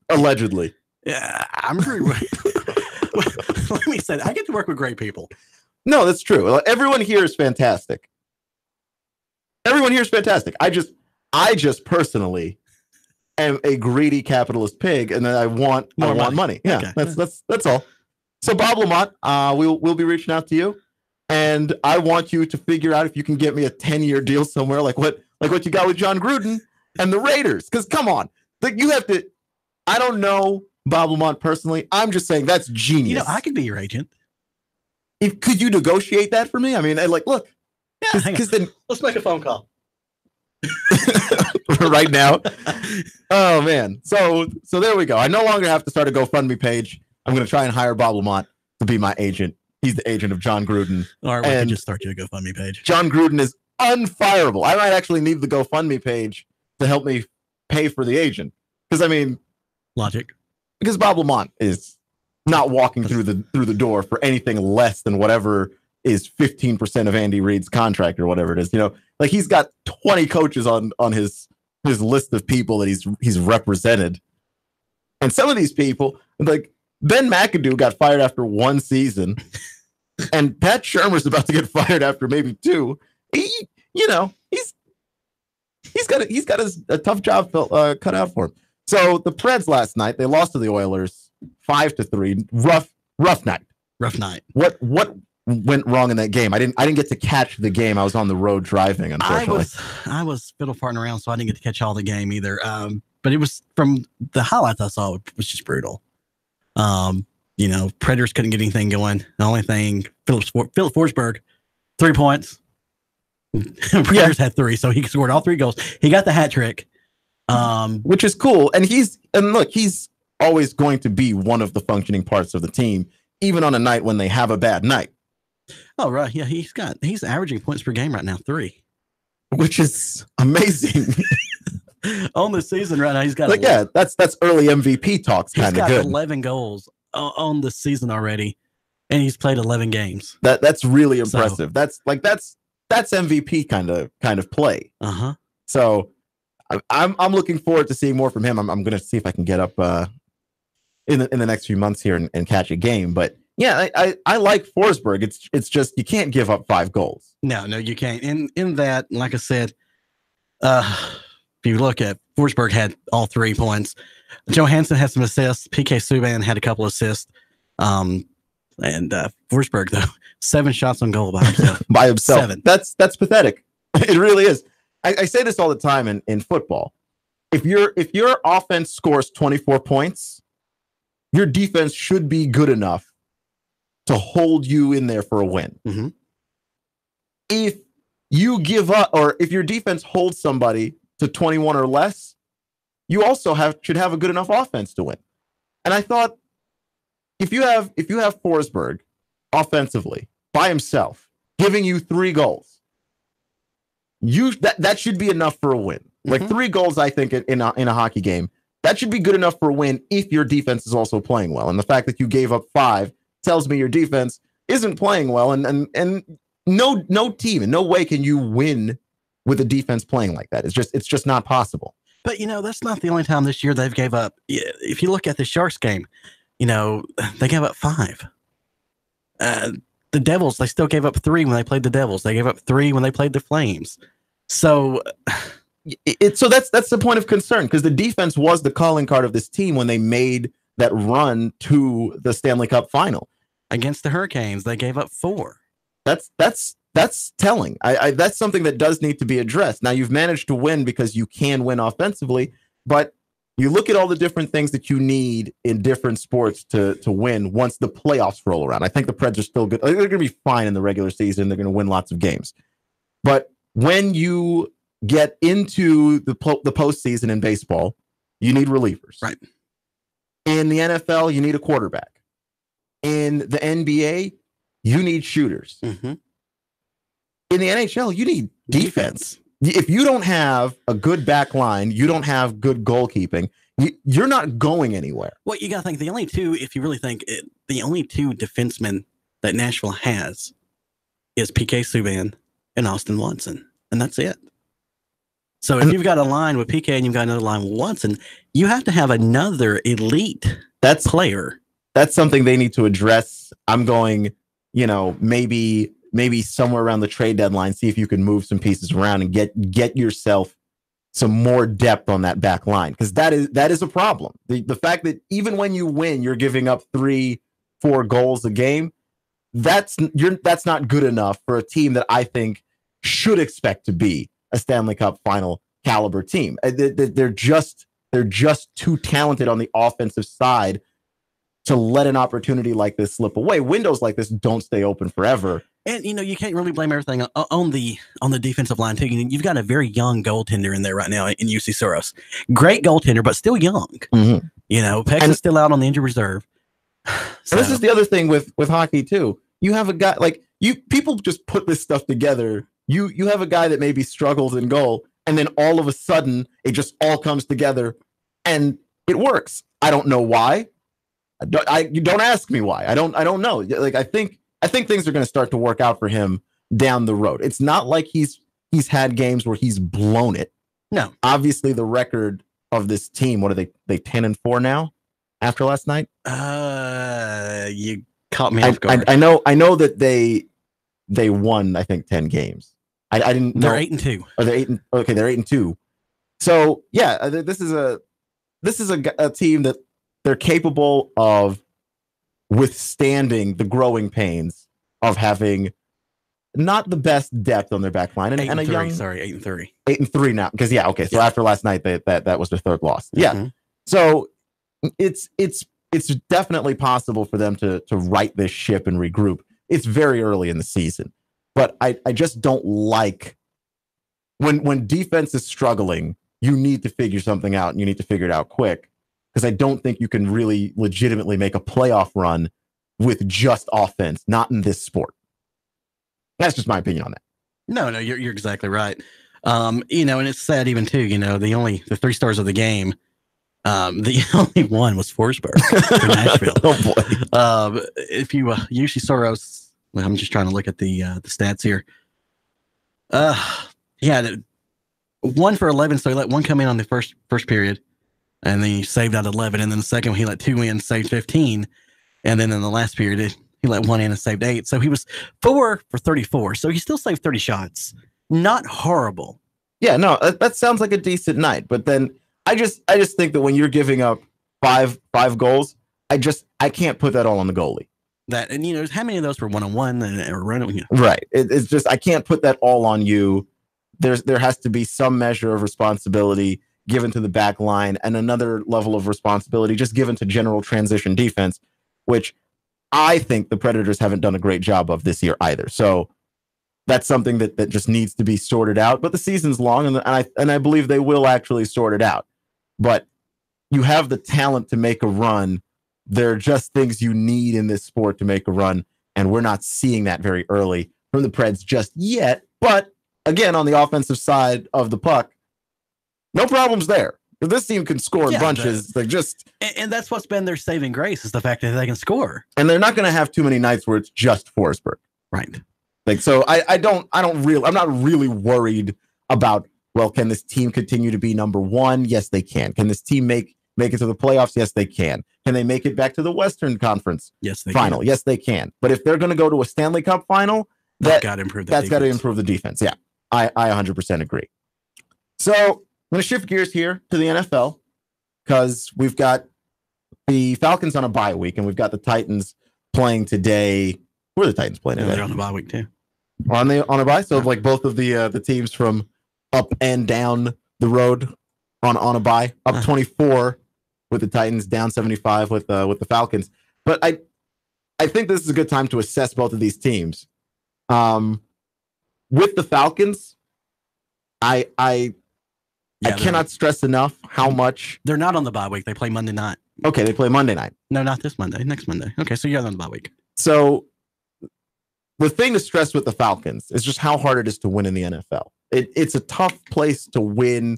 Allegedly. Yeah, I'm pretty. Let me say, I get to work with great people. No, that's true. Everyone here is fantastic. I just personally am a greedy capitalist pig, and then I want money. Yeah, okay. That's all. So Bob Lamont, we'll be reaching out to you, and I want you to figure out if you can get me a 10-year deal somewhere, like what you got with John Gruden and the Raiders. Because come on, you have to. I don't know Bob Lamont personally. I'm just saying that's genius. I could be your agent. Could you negotiate that for me? I mean, look. Yeah, because then let's make a phone call. Right now. Oh man. So there we go. I no longer have to start a GoFundMe page. I'm going to try and hire Bob Lamont to be my agent. He's the agent of John Gruden. Or we can just start you a GoFundMe page. John Gruden is unfireable. I might actually need the GoFundMe page to help me pay for the agent. Because I mean, logic. Because Bob Lamont is not walking through the door for anything less than whatever is 15% of Andy Reid's contract or whatever it is. Like he's got 20 coaches on his list of people that he's represented. And some of these people, like Ben McAdoo got fired after one season, and Pat Shurmur's about to get fired after maybe two. He's got a tough job cut out for him. So the Preds last night, they lost to the Oilers 5-3. Rough night. What went wrong in that game? I didn't get to catch the game. I was on the road driving, unfortunately. I was fiddle farting around, so I didn't get to catch all the game either. But it was, from the highlights I saw, it was just brutal. Predators couldn't get anything going. The only thing, Philip Forsberg, 3 points. Predators had 3, so he scored all 3 goals. He got the hat trick. Which is cool. And he's always going to be one of the functioning parts of the team, even on a night when they have a bad night. Oh, right. Yeah, he's averaging points per game right now, 3. Which is amazing. On the season right now, he's got that's early MVP talks kind of good. He's got 11 goals on the season already, and he's played 11 games. That's really impressive. So, that's MVP kind of play. So I'm looking forward to seeing more from him. I'm going to see if I can get up in the next few months here and catch a game. But yeah, I like Forsberg. It's just you can't give up 5 goals. No, you can't. In that, like I said, if you look at Forsberg had all 3 points. Johansson had some assists. PK Subban had a couple assists. And Forsberg though 7 shots on goal by himself. By himself. 7. That's pathetic. It really is. I say this all the time in football. If your offense scores 24 points, your defense should be good enough to hold you in there for a win. Mm-hmm. If you give up, or if your defense holds somebody to 21 or less, you also should have a good enough offense to win. And I thought if you have Forsberg offensively by himself giving you 3 goals, that should be enough for a win. Like 3 goals, I think in a hockey game, that should be good enough for a win if your defense is also playing well. And the fact that you gave up 5 tells me your defense isn't playing well, and no team in no way can you win with a defense playing like that. It's just not possible. But that's not the only time this year they've gave up. If you look at the Sharks game, they gave up 5. The Devils, they still gave up 3 when they played the Devils. They gave up 3 when they played the Flames. So that's the point of concern, because the defense was the calling card of this team when they made that run to the Stanley Cup final. Against the Hurricanes, they gave up 4. That's telling. That's something that does need to be addressed. Now, you've managed to win because you can win offensively, but you look at all the different things that you need in different sports to win once the playoffs roll around. I think the Preds are still good. They're going to be fine in the regular season. They're going to win lots of games. But when you get into the postseason in baseball, you need relievers. Right. In the NFL, you need a quarterback. In the NBA, you need shooters. Mm-hmm. In the NHL, you need defense. If you don't have a good back line, you don't have good goalkeeping, you're not going anywhere. Well, you got to think the only 2, if you really think it, the only 2 defensemen that Nashville has is PK Subban and Austin Watson, and that's it. So if you've got a line with PK and you've got another line with Watson, you have to have another elite player. That's something they need to address. I'm going, maybe somewhere around the trade deadline, see if you can move some pieces around and get yourself some more depth on that back line, because that is a problem. The fact that even when you win, you're giving up 3-4 goals a game. That's not good enough for a team that I think should expect to be a Stanley Cup final caliber team. They're just too talented on the offensive side to let an opportunity like this slip away. Windows like this don't stay open forever. And you can't really blame everything on the defensive line too. You've got a very young goaltender in there right now in UC Soros. Great goaltender, but still young. Mm-hmm. Peck is still out on the injured reserve. So this is the other thing with hockey too. You have a guy like people just put this stuff together. You have a guy that maybe struggles in goal, and then all of a sudden it just all comes together and it works. I don't know why. You don't ask me why. I don't know. Like I think things are going to start to work out for him down the road. It's not like he's had games where he's blown it. No. Obviously, the record of this team, what are they 10-4 now after last night? You caught me off guard. I know that they won, I think, 10 games. I didn't know. They're 8-2. Are they 8? Okay, they're 8-2. So yeah, this is a team that they're capable of withstanding the growing pains of having not the best depth on their back line, and a young 8-3. 8-3 now, because so after last night that was their 3rd loss. Yeah, so it's definitely possible for them to right this ship and regroup. It's very early in the season, but I just don't like when defense is struggling. You need to figure something out, and you need to figure it out quick, because I don't think you can really legitimately make a playoff run with just offense, not in this sport. That's just my opinion on that. No, you're exactly right. And it's sad even too, the 3 stars of the game, the only one was Forsberg for Nashville. Oh boy. If you UC Soros, I'm just trying to look at the stats here. 1 for 11, so he let 1 come in on the first period. And then he saved out 11. And then the second one, he let 2 in, saved 15. And then in the last period, he let 1 in and saved 8. So he was 4 for 34. So he still saved 30 shots. Not horrible. Yeah, no, that sounds like a decent night. But then I just think that when you're giving up five goals, I can't put that all on the goalie. That, and how many of those were 1-on-1 or running? Right. It's just, I can't put that all on you. There has to be some measure of responsibility given to the back line and another level of responsibility just given to general transition defense, which I think the Predators haven't done a great job of this year either. So that's something that just needs to be sorted out. But the season's long, and I believe they will actually sort it out. But you have the talent to make a run. There are just things you need in this sport to make a run, and we're not seeing that very early from the Preds just yet. But again, on the offensive side of the puck, no problems there. If this team can score in bunches, and that's what's been their saving grace is the fact that they can score. And they're not going to have too many nights where it's just Forsberg. Right. So I'm not really worried about, well, can this team continue to be number one? Yes, they can. Can this team make it to the playoffs? Yes, they can. Can they make it back to the Western Conference final? Yes, they can. But if they're going to go to a Stanley Cup final, that's got to improve the defense. Yeah, I 100% agree. So I'm going to shift gears here to the NFL because we've got the Falcons on a bye week and we've got the Titans playing today. Who are the Titans playing today? They're on a bye week too. On a bye? So like both of the teams from up and down the road on a bye. Up 24 with the Titans, down 75 with the Falcons. But I think this is a good time to assess both of these teams. With the Falcons, I cannot stress enough how much they're not on the bye week. They play Monday night. Okay, they play Monday night. No, not this Monday. Next Monday. Okay, so you're on the bye week. So the thing to stress with the Falcons is just how hard it is to win in the NFL. It's a tough place to win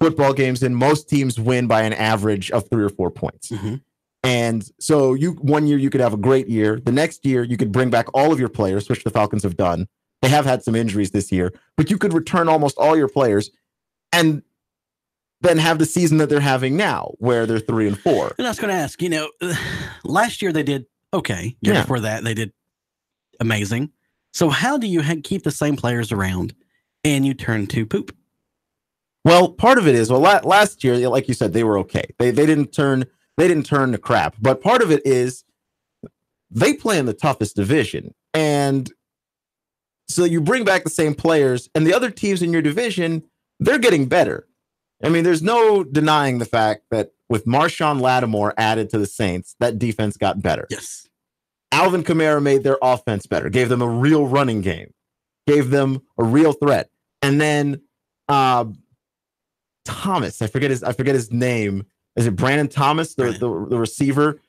football games, and most teams win by an average of 3 or 4 points. Mm-hmm. And so one year you could have a great year. The next year you could bring back all of your players, which the Falcons have done. They have had some injuries this year, but you could return almost all your players and then have the season that they're having now, where they're 3 and 4. And I was going to ask, last year they did okay. Year before that, they did amazing. So how do you keep the same players around and you turn to poop? Well, part of it is, last year, like you said, they were okay. They didn't turn to crap. But part of it is they play in the toughest division. And so you bring back the same players, and the other teams in your division, they're getting better. I mean, there's no denying the fact that with Marshawn Lattimore added to the Saints, that defense got better. Yes. Alvin Kamara made their offense better, gave them a real running game, gave them a real threat. And then Thomas, I forget his name. Is it Brandon Thomas, the receiver,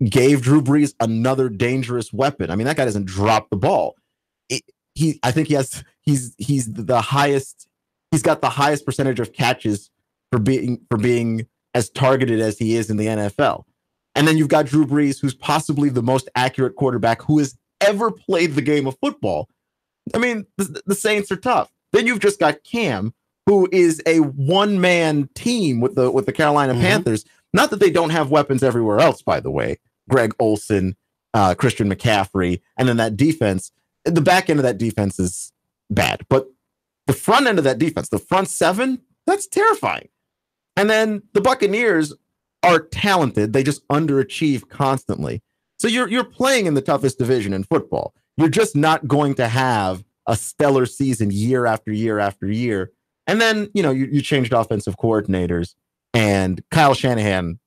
gave Drew Brees another dangerous weapon. I mean, that guy doesn't drop the ball. I think he's the highest. He's got the highest percentage of catches for being as targeted as he is in the NFL. And then you've got Drew Brees, who's possibly the most accurate quarterback who has ever played the game of football. I mean, the Saints are tough. Then you've just got Cam, who is a one-man team with the Carolina Panthers. Not that they don't have weapons everywhere else, by the way. Greg Olsen, Christian McCaffrey, and then that defense. The back end of that defense is bad, but the front end of that defense, the front seven, that's terrifying. And then the Buccaneers are talented. They just underachieve constantly. So you're playing in the toughest division in football. You're just not going to have a stellar season year after year after year. And then, you changed offensive coordinators, and Kyle Shanahan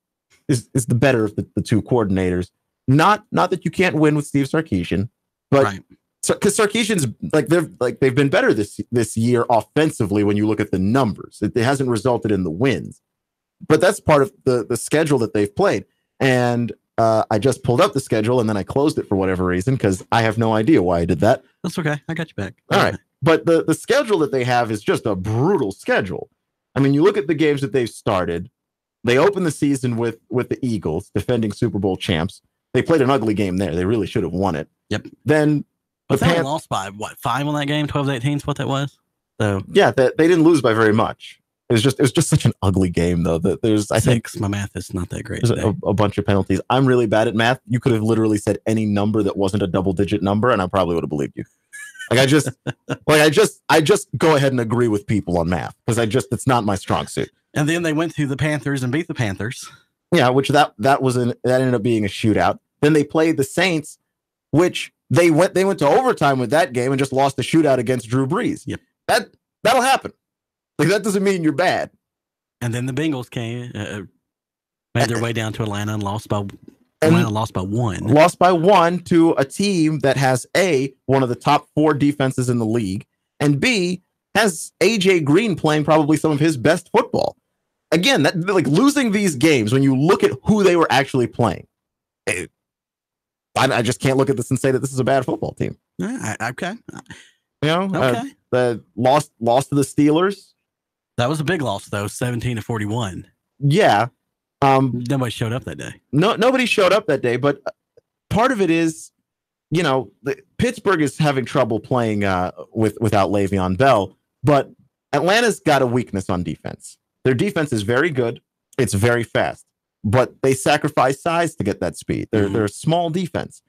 is the better of the two coordinators. Not that you can't win with Steve Sarkisian, but because Sarkisian's they've been better this year offensively when you look at the numbers. It hasn't resulted in the wins, but that's part of the schedule that they've played. And I just pulled up the schedule and then I closed it for whatever reason because I have no idea why I did that. That's okay. I got you back. All right. But the schedule that they have is just a brutal schedule. I mean, you look at the games that they've started. They opened the season with the Eagles, defending Super Bowl champs. They played an ugly game there. They really should have won it. Yep. Then they lost by 5 on that game, 12-18 is what that was. So yeah, they didn't lose by very much. It was just such an ugly game, though. That I think my math is not that great. There's a bunch of penalties. I'm really bad at math. You could have literally said any number that wasn't a double-digit number, and I probably would have believed you. I just go ahead and agree with people on math because it's not my strong suit. And then they went to the Panthers and beat the Panthers. Yeah, which that ended up being a shootout. Then they played the Saints, which they went to overtime with that game and just lost the shootout against Drew Brees. Yep. That'll happen. Like, that doesn't mean you're bad. And then the Bengals made their way down to Atlanta and lost by one. Lost by one to a team that has one of the top 4 defenses in the league, and B, has AJ Green playing probably some of his best football. Again, losing these games when you look at who they were actually playing. I just can't look at this and say that this is a bad football team. Okay. The lost to the Steelers. That was a big loss, though, 17-41. Yeah. Nobody showed up that day. No, nobody showed up that day, but part of it is, Pittsburgh is having trouble playing without Le'Veon Bell, but Atlanta's got a weakness on defense. Their defense is very good. It's very fast, but they sacrifice size to get that speed. They're a small defense.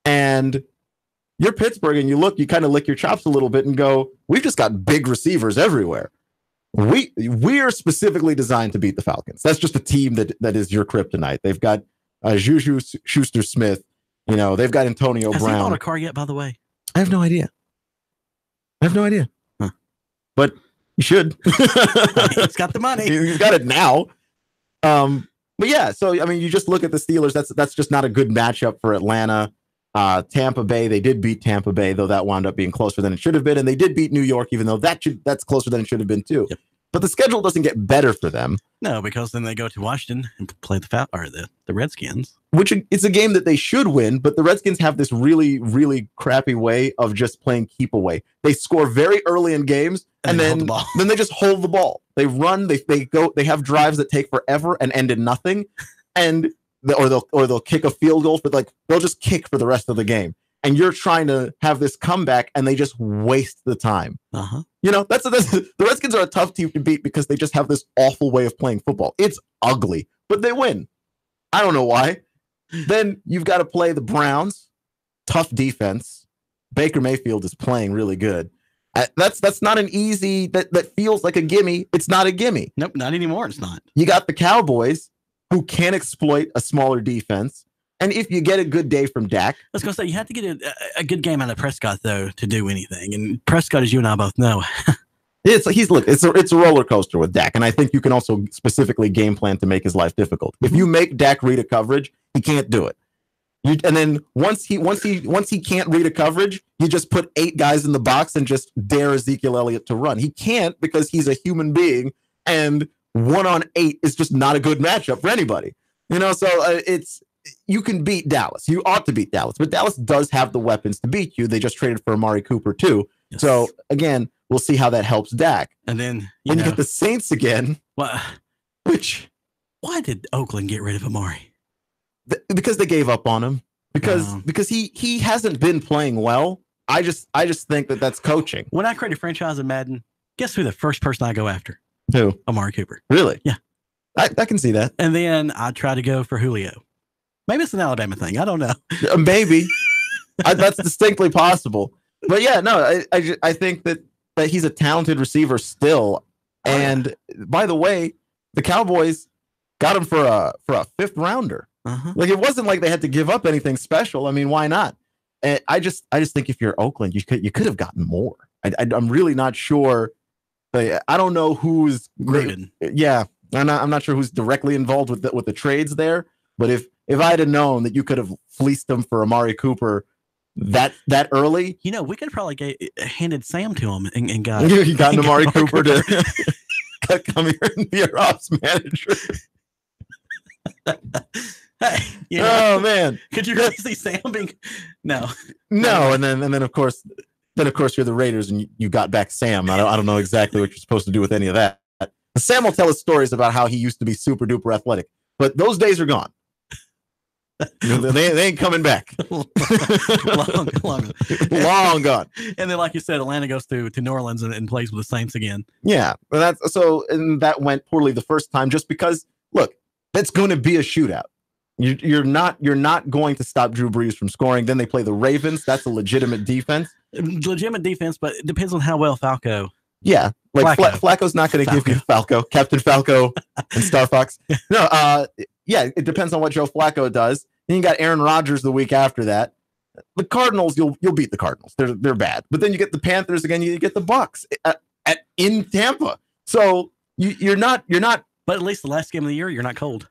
And you're Pittsburgh and you kind of lick your chops a little bit and go, we've just got big receivers everywhere. We are specifically designed to beat the Falcons. That's just a team that is your kryptonite. They've got Juju Schuster-Smith. They've got Antonio Brown. Has he bought a car yet, by the way? I have no idea. Huh. But you should. He's got the money. He's got it now. But yeah, so you just look at the Steelers. That's just not a good matchup for Atlanta. Tampa Bay, they did beat Tampa Bay, though that wound up being closer than it should have been, and they did beat New York, even though that's closer than it should have been too. Yep. But the schedule doesn't get better for them. No, because then they go to Washington and play the Redskins, which it's a game that they should win. But the Redskins have this really, really crappy way of just playing keep away. They score very early in games, and then they just hold the ball. They run, they have drives that take forever and end in nothing, and they'll kick a field goal, but they'll just kick for the rest of the game. And you're trying to have this comeback, and they just waste the time. Uh-huh. The Redskins are a tough team to beat because they just have this awful way of playing football. It's ugly, but they win. I don't know why. Then you've got to play the Browns. Tough defense. Baker Mayfield is playing really good. That's not an easy, that feels like a gimme. It's not a gimme. Nope, not anymore. It's not. You got the Cowboys, who can exploit a smaller defense. And if you get a good day from Dak. I was going to say, you have to get a good game out of Prescott, though, to do anything. And Prescott, as you and I both know. It's a roller coaster with Dak. And I think you can also specifically game plan to make his life difficult. If you make Dak read a coverage, he can't do it. And then once he can't read a coverage, you just put 8 guys in the box and just dare Ezekiel Elliott to run. He can't because he's a human being, and 1-on-8 is just not a good matchup for anybody. So you can beat Dallas. You ought to beat Dallas, but Dallas does have the weapons to beat you. They just traded for Amari Cooper too. Yes. So again, we'll see how that helps Dak. And then you get the Saints again. Why did Oakland get rid of Amari? Because they gave up on him. Because he hasn't been playing well. I just think that's coaching. When I create a franchise in Madden, guess who the first person I go after? Who? Amari Cooper. Really? Yeah. I can see that. And then I try to go for Julio. Maybe it's an Alabama thing. I don't know. Maybe. That's distinctly possible. But yeah, no, I think that he's a talented receiver still. And by the way, the Cowboys got him for a 5th rounder. Uh-huh. It wasn't like they had to give up anything special. I mean, why not? And I just think if you're Oakland, you could have gotten more. I'm really not sure. I don't know who's Gruden. Yeah, I'm not sure who's directly involved with the trades there. But if I'd have known that you could have fleeced them for Amari Cooper that early, we could have probably handed Sam to him and got you got Amari Cooper to come here and be our ops manager. Hey, oh man, could you really see Sam being no, and then of course you're the Raiders and you got back Sam. I don't know exactly what you're supposed to do with any of that. Sam will tell us stories about how he used to be super duper athletic, but those days are gone. They ain't coming back. long gone. And then, like you said, Atlanta goes to New Orleans and plays with the Saints again. Yeah, but and that went poorly the first time, just because. Look, it's going to be a shootout. You're not going to stop Drew Brees from scoring. Then they play the Ravens. That's a legitimate defense. Legitimate defense, but it depends on how well Falco. Yeah, like Flacco's not going to give you Captain Falco, and Star Fox. No, yeah, it depends on what Joe Flacco does. Then you got Aaron Rodgers the week after that. The Cardinals, you'll beat the Cardinals. They're bad. But then you get the Panthers again. You get the Bucks in Tampa. So you're not. But at least the last game of the year, you're not cold.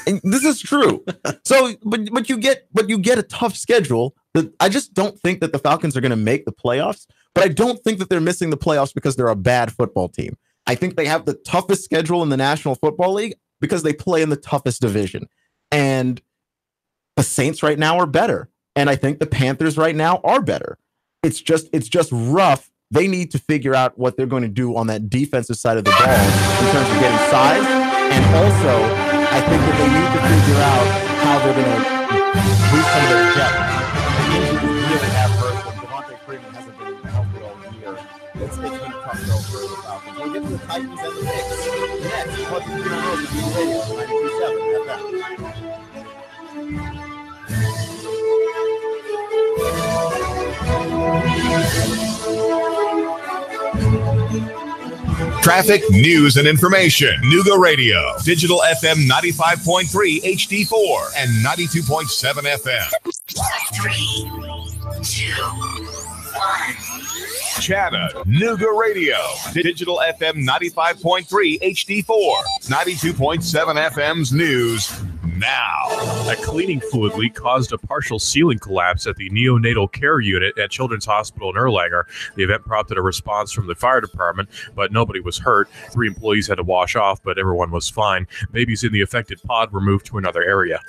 And this is true. So, but you get a tough schedule. I just don't think that the Falcons are going to make the playoffs. But I don't think that they're missing the playoffs because they're a bad football team. I think they have the toughest schedule in the National Football League because they play in the toughest division. And the Saints right now are better. And I think the Panthers right now are better. It's just rough. They need to figure out what they're going to do on that defensive side of the ball in terms of getting size. And also, I think that they need to figure out how they're going to boost some of their depth. They really have hurt them. Devontae Freeman hasn't been healthy all year. It's been a tough go for the Falcons. We'll get to the Titans and the Knicks next. What's the Radio 92.7 FM. Traffic, news, and information. Nuga Radio. Digital FM 95.3 HD4 and 92.7 FM. 3, 2, 1. Chattanooga Radio. Digital FM 95.3 HD4. 92.7 FM's news now. A cleaning fluid leak caused a partial ceiling collapse at the neonatal care unit at Children's Hospital in Erlanger. The event prompted a response from the fire department, but nobody was hurt. 3 employees had to wash off, but everyone was fine. Babies in the affected pod were moved to another area.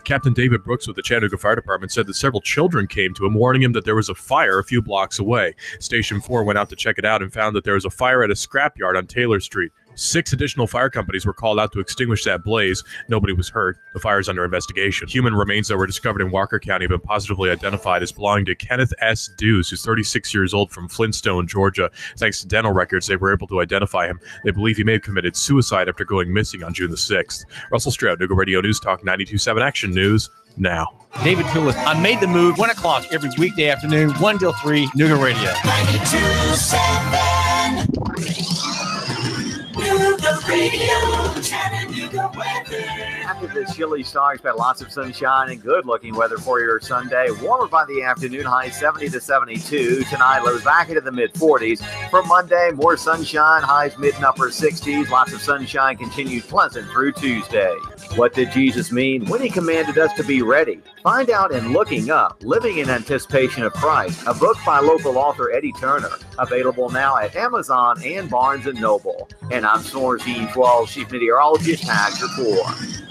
Captain David Brooks with the Chattanooga Fire Department said that several children came to him, warning him that there was a fire a few blocks away. Station 4 went out to check it out and found that there was a fire at a scrapyard on Taylor Street. 6 additional fire companies were called out to extinguish that blaze. Nobody was hurt. The fire is under investigation. Human remains that were discovered in Walker County have been positively identified as belonging to Kenneth S. Dews, who's 36 years old, from Flintstone, Georgia. Thanks to dental records, they were able to identify him. They believe he may have committed suicide after going missing on June the 6th. Russell Stroud, Nuga Radio News Talk 92.7 Action News now. David Toulis on Made the Move, 1 o'clock every weekday afternoon, 1 till 3, Nuga Radio. 92.7. Nuga Radio, Chattanooga weather. After the chilly start, expect lots of sunshine and good-looking weather for your Sunday. Warmer by the afternoon, high 70 to 72. Tonight, lows back into the mid-40s. For Monday, more sunshine, highs mid and upper 60s. Lots of sunshine continued pleasant through Tuesday. What did Jesus mean when he commanded us to be ready? Find out in Looking Up, Living in Anticipation of Christ, a book by local author Eddie Turner. Available now at Amazon and Barnes & Noble. And I'm Soares E12 Chief Meteorologist, Tags Report.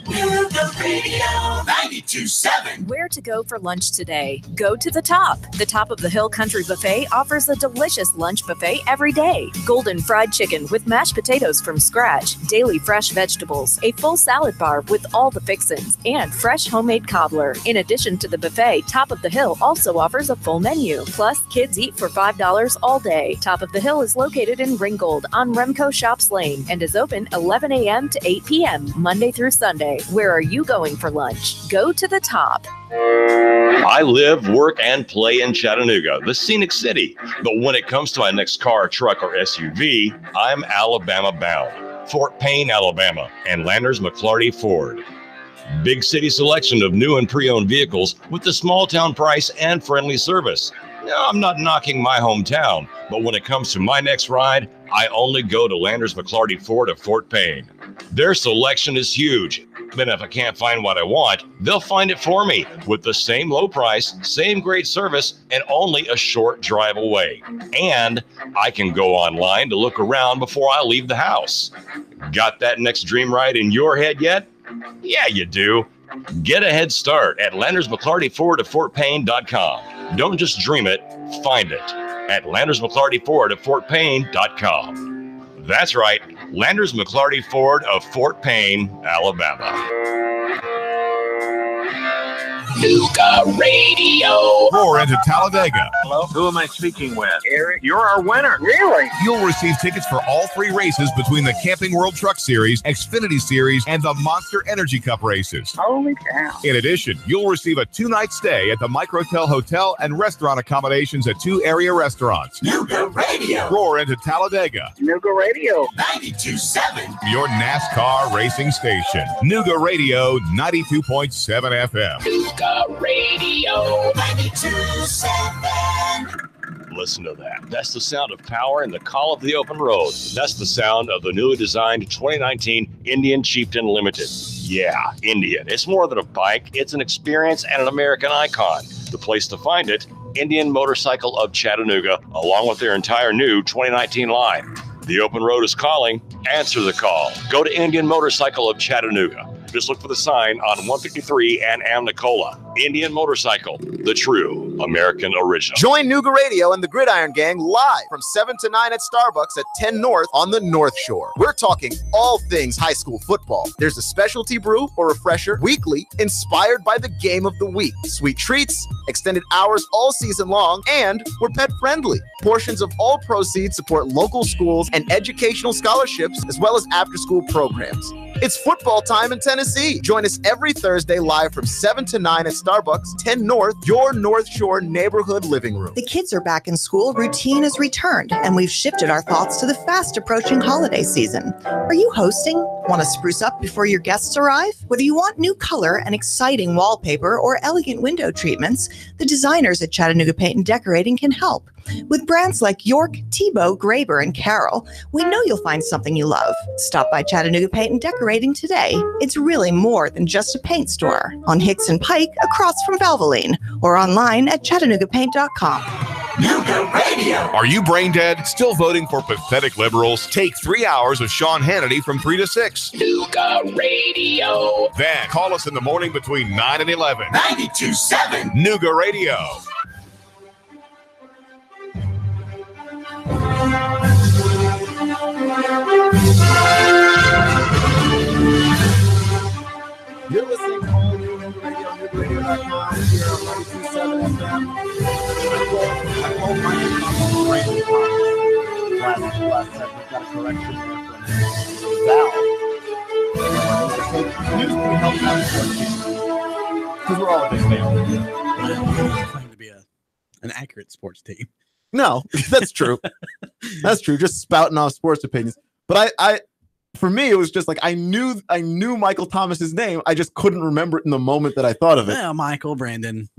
Nuga Radio 92.7. Where to go for lunch today? Go to the Top. The Top of the Hill Country Buffet offers a delicious lunch buffet every day. Golden fried chicken with mashed potatoes from scratch, daily fresh vegetables, a full salad bar with all the fixins, and fresh homemade cobbler. In addition to the buffet, Top of the Hill also offers a full menu. Plus, kids eat for $5 all day. Top of the Hill is located in Ringgold on Remco Shops Lane and is open 11 a.m. to 8 p.m. Monday through Sunday. Where are you going for lunch? Go to the Top. I live, work, and play in Chattanooga, the scenic city. But when it comes to my next car, truck, or SUV, I'm Alabama bound. Fort Payne, Alabama, and Landers McClarty Ford. Big city selection of new and pre-owned vehicles with the small town price and friendly service. Now, I'm not knocking my hometown, but when it comes to my next ride, I only go to Landers McClarty Ford of Fort Payne. Their selection is huge, but if I can't find what I want, they'll find it for me with the same low price, same great service, and only a short drive away. And I can go online to look around before I leave the house. Got that next dream ride in your head yet? Yeah, you do. Get a head start at LandersMcClartyFord@FortPayne.com. Don't just dream it, find it at LandersMcClartyFord@FortPayne.com. That's right, Landers McClarty Ford of Fort Payne, Alabama. Nuga Radio. Roar into Talladega. Hello? Who am I speaking with? Eric, you're our winner. Really? You'll receive tickets for all 3 races between the Camping World Truck Series, Xfinity Series, and the Monster Energy Cup races. Holy cow. In addition, you'll receive a 2-night stay at the Microtel Hotel and restaurant accommodations at 2 area restaurants. Nuga Radio. Roar into Talladega. Nuga Radio. 92.7. Your NASCAR racing station. Nuga Radio 92.7 FM. Nuga Radio 92.7. Listen to that. That's the sound of power and the call of the open road. That's the sound of the newly designed 2019 Indian Chieftain Limited. Yeah, Indian. It's more than a bike. It's an experience and an American icon. The place to find it, Indian Motorcycle of Chattanooga, along with their entire new 2019 line. The open road is calling. Answer the call. Go to Indian Motorcycle of Chattanooga. Just look for the sign on 153 and Amnicola. Indian Motorcycle, the true American original. Join Nuga Radio and the Gridiron Gang live from 7 to 9 at Starbucks at 10 North on the North Shore. We're talking all things high school football. There's a specialty brew or refresher weekly inspired by the game of the week. Sweet treats, extended hours all season long, and we're pet friendly. Portions of all proceeds support local schools and educational scholarships as well as after-school programs. It's football time in Tennessee. Join us every Thursday live from 7 to 9 at Starbucks, 10 North, your North Shore neighborhood living room. The kids are back in school, routine has returned, and we've shifted our thoughts to the fast approaching holiday season. Are you hosting? Want to spruce up before your guests arrive? Whether you want new color and exciting wallpaper or elegant window treatments, the designers at Chattanooga Paint and Decorating can help. With brands like York, Tebow, Graber, and Carroll, we know you'll find something you love. Stop by Chattanooga Paint and Decorating today. It's really more than just a paint store. On Hicks and Pike, across from Valvoline, or online at ChattanoogaPaint.com. Nuga Radio. Are you brain dead? Still voting for pathetic liberals? Take 3 hours of Sean Hannity from 3 to 6. Nuga Radio. Then call us in the morning between 9 and 11. 92.7. Nuga Radio. You're listening to all new Nuga Radio, NugaRadio.com, here on 92.7 FM. I called my last segment, got a correction here from Val. News can help out because we're all a big fan. Claim to be an accurate sports team. No, that's true. That's true. Just spouting off sports opinions. But I for me, it was just like I knew Michael Thomas's name. I just couldn't remember it in the moment that I thought of it. Yeah, Michael Brandon.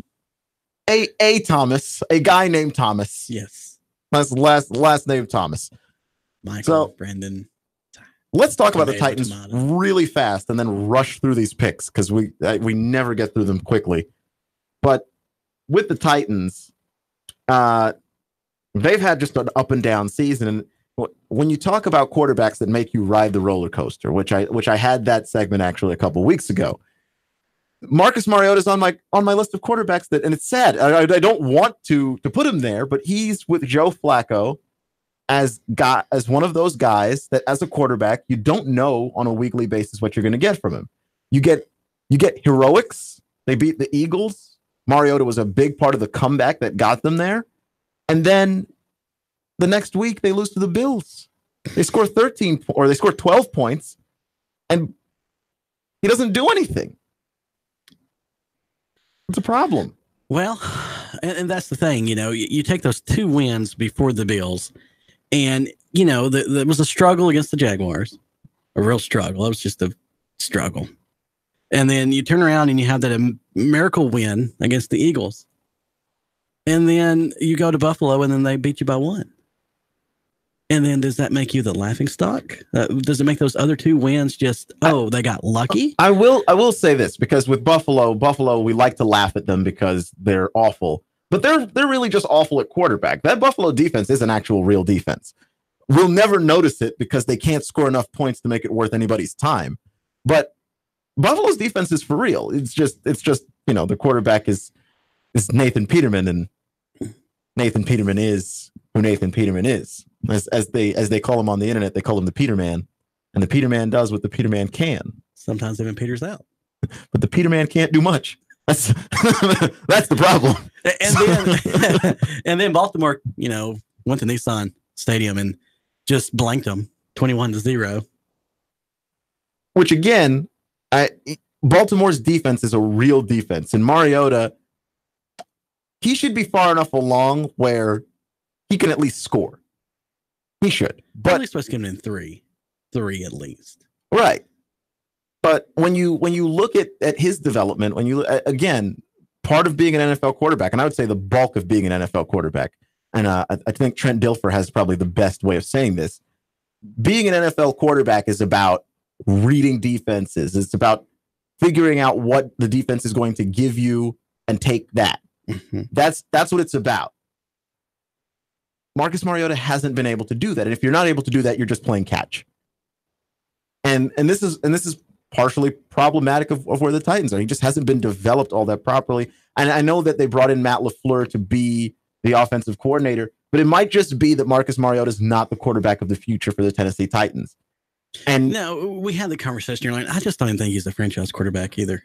A Thomas, a guy named Thomas. Yes. That's last name Thomas. Michael Brandon. Let's talk about the Titans really fast and then rush through these picks because we never get through them quickly. But with the Titans, they've had just an up and down season. And when you talk about quarterbacks that make you ride the roller coaster, which I had that segment actually a couple weeks ago, Marcus Mariota's on my list of quarterbacks that, and it's sad. I don't want to put him there, but he's with Joe Flacco as one of those guys that as a quarterback, you don't know on a weekly basis what you're going to get from him. You get heroics. They beat the Eagles. Mariota was a big part of the comeback that got them there. And then the next week they lose to the Bills. They score 12 points and he doesn't do anything. It's a problem. Well, and that's the thing, you take those 2 wins before the Bills and, there was a struggle against the Jaguars, a real struggle. It was just a struggle. And then you turn around and you have that miracle win against the Eagles. And then you go to Buffalo and then they beat you by 1. And then does that make you the laughing stock? Does it make those other 2 wins just, they got lucky? I will say this because with Buffalo, we like to laugh at them because they're awful. But they're really just awful at quarterback. That Buffalo defense is an actual real defense. We'll never notice it because they can't score enough points to make it worth anybody's time. But Buffalo's defense is for real. It's just the quarterback is Nathan Peterman, and Nathan Peterman is who Nathan Peterman is. As they call him on the internet, they call him the Peterman, and the Peterman does what the Peterman can. Sometimes even peters out. But the Peterman can't do much. That's that's the problem. And then Baltimore, went to Nissan Stadium and just blanked them 21-0. Which again, Baltimore's defense is a real defense, and Mariota, he should be far enough along where he can at least score. He should, but at least let's get him in three at least. Right. But when you look at his development, when you again, part of being an NFL quarterback, and I would say the bulk of being an NFL quarterback, and I think Trent Dilfer has probably the best way of saying this. Being an NFL quarterback is about reading defenses. It's about figuring out what the defense is going to give you and take that. Mm-hmm. That's what it's about. Marcus Mariota hasn't been able to do that, and if you're not able to do that, you're just playing catch. And this is partially problematic of where the Titans are. He just hasn't been developed all that properly. And I know that they brought in Matt LaFleur to be the offensive coordinator, but it might just be that Marcus Mariota is not the quarterback of the future for the Tennessee Titans. And no, we had the conversation. You're like, I just don't even think he's a franchise quarterback either.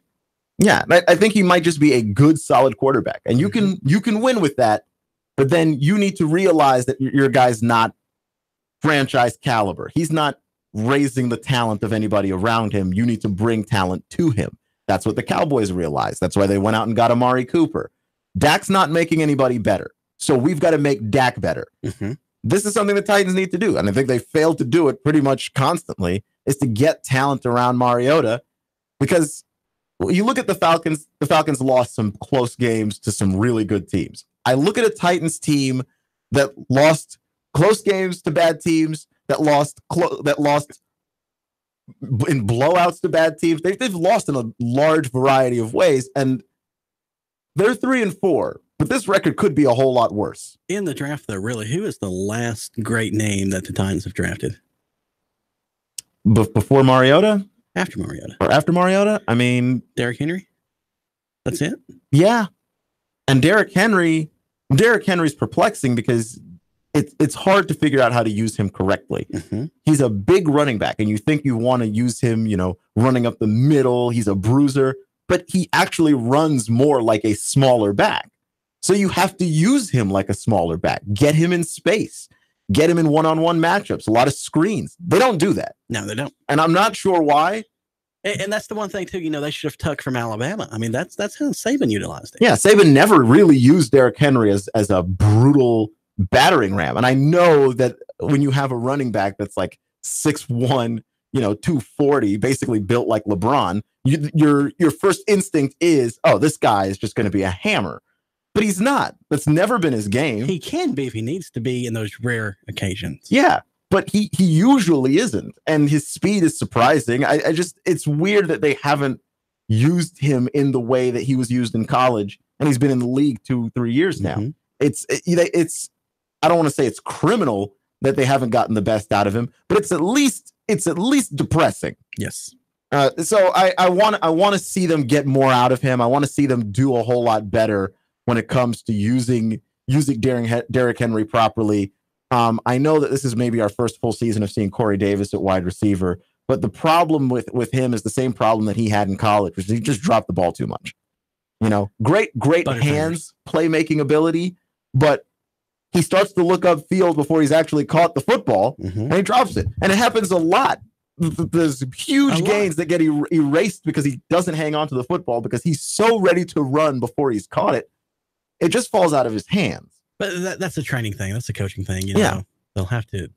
Yeah, I think he might just be a good, solid quarterback, and you can win with that. But then you need to realize that your guy's not franchise caliber. He's not raising the talent of anybody around him. You need to bring talent to him. That's what the Cowboys realized. That's why they went out and got Amari Cooper. Dak's not making anybody better, so we've got to make Dak better. Mm-hmm. This is something the Titans need to do, and I think they failed to do it pretty much constantly, is to get talent around Mariota, because you look at the Falcons lost some close games to some really good teams. I look at a Titans team that lost close games to bad teams, that lost in blowouts to bad teams. They've lost in a large variety of ways, and they're 3-4. But this record could be a whole lot worse. In the draft, though, really, who is the last great name that the Titans have drafted? Before Mariota? After Mariota. Or after Mariota? I mean... Derrick Henry? That's it? Yeah. And Derrick Henry's perplexing because it's hard to figure out how to use him correctly. Mm-hmm. He's a big running back, and you think you want to use him, running up the middle. He's a bruiser, but he actually runs more like a smaller back. So you have to use him like a smaller back. Get him in space. Get him in one-on-one matchups. A lot of screens. They don't do that. No, they don't. And I'm not sure why. And that's the one thing, too, they should have tucked from Alabama. I mean, that's how Saban utilized it. Yeah, Saban never really used Derrick Henry as a brutal battering ram. And I know that when you have a running back that's like 6'1", 240, basically built like LeBron, your first instinct is, oh, this guy is just going to be a hammer. But he's not. That's never been his game. He can be if he needs to be in those rare occasions. Yeah, but he usually isn't. And his speed is surprising. It's weird that they haven't used him in the way that he was used in college. And he's been in the league 2-3 years now. Mm-hmm. It's I don't want to say it's criminal that they haven't gotten the best out of him, but it's at least depressing. Yes. So I want to see them get more out of him. I want to see them do a whole lot better when it comes to using Derrick Henry properly. I know that this is maybe our first full season of seeing Corey Davis at wide receiver, but the problem with him is the same problem that he had in college, which is he just dropped the ball too much. Great hands, playmaking ability, but he starts to look upfield before he's actually caught the football, and he drops it. And it happens a lot. There's huge gains that get erased because he doesn't hang on to the football because he's so ready to run before he's caught it. It just falls out of his hands. But that's a training thing. That's a coaching thing. Yeah. They'll have to.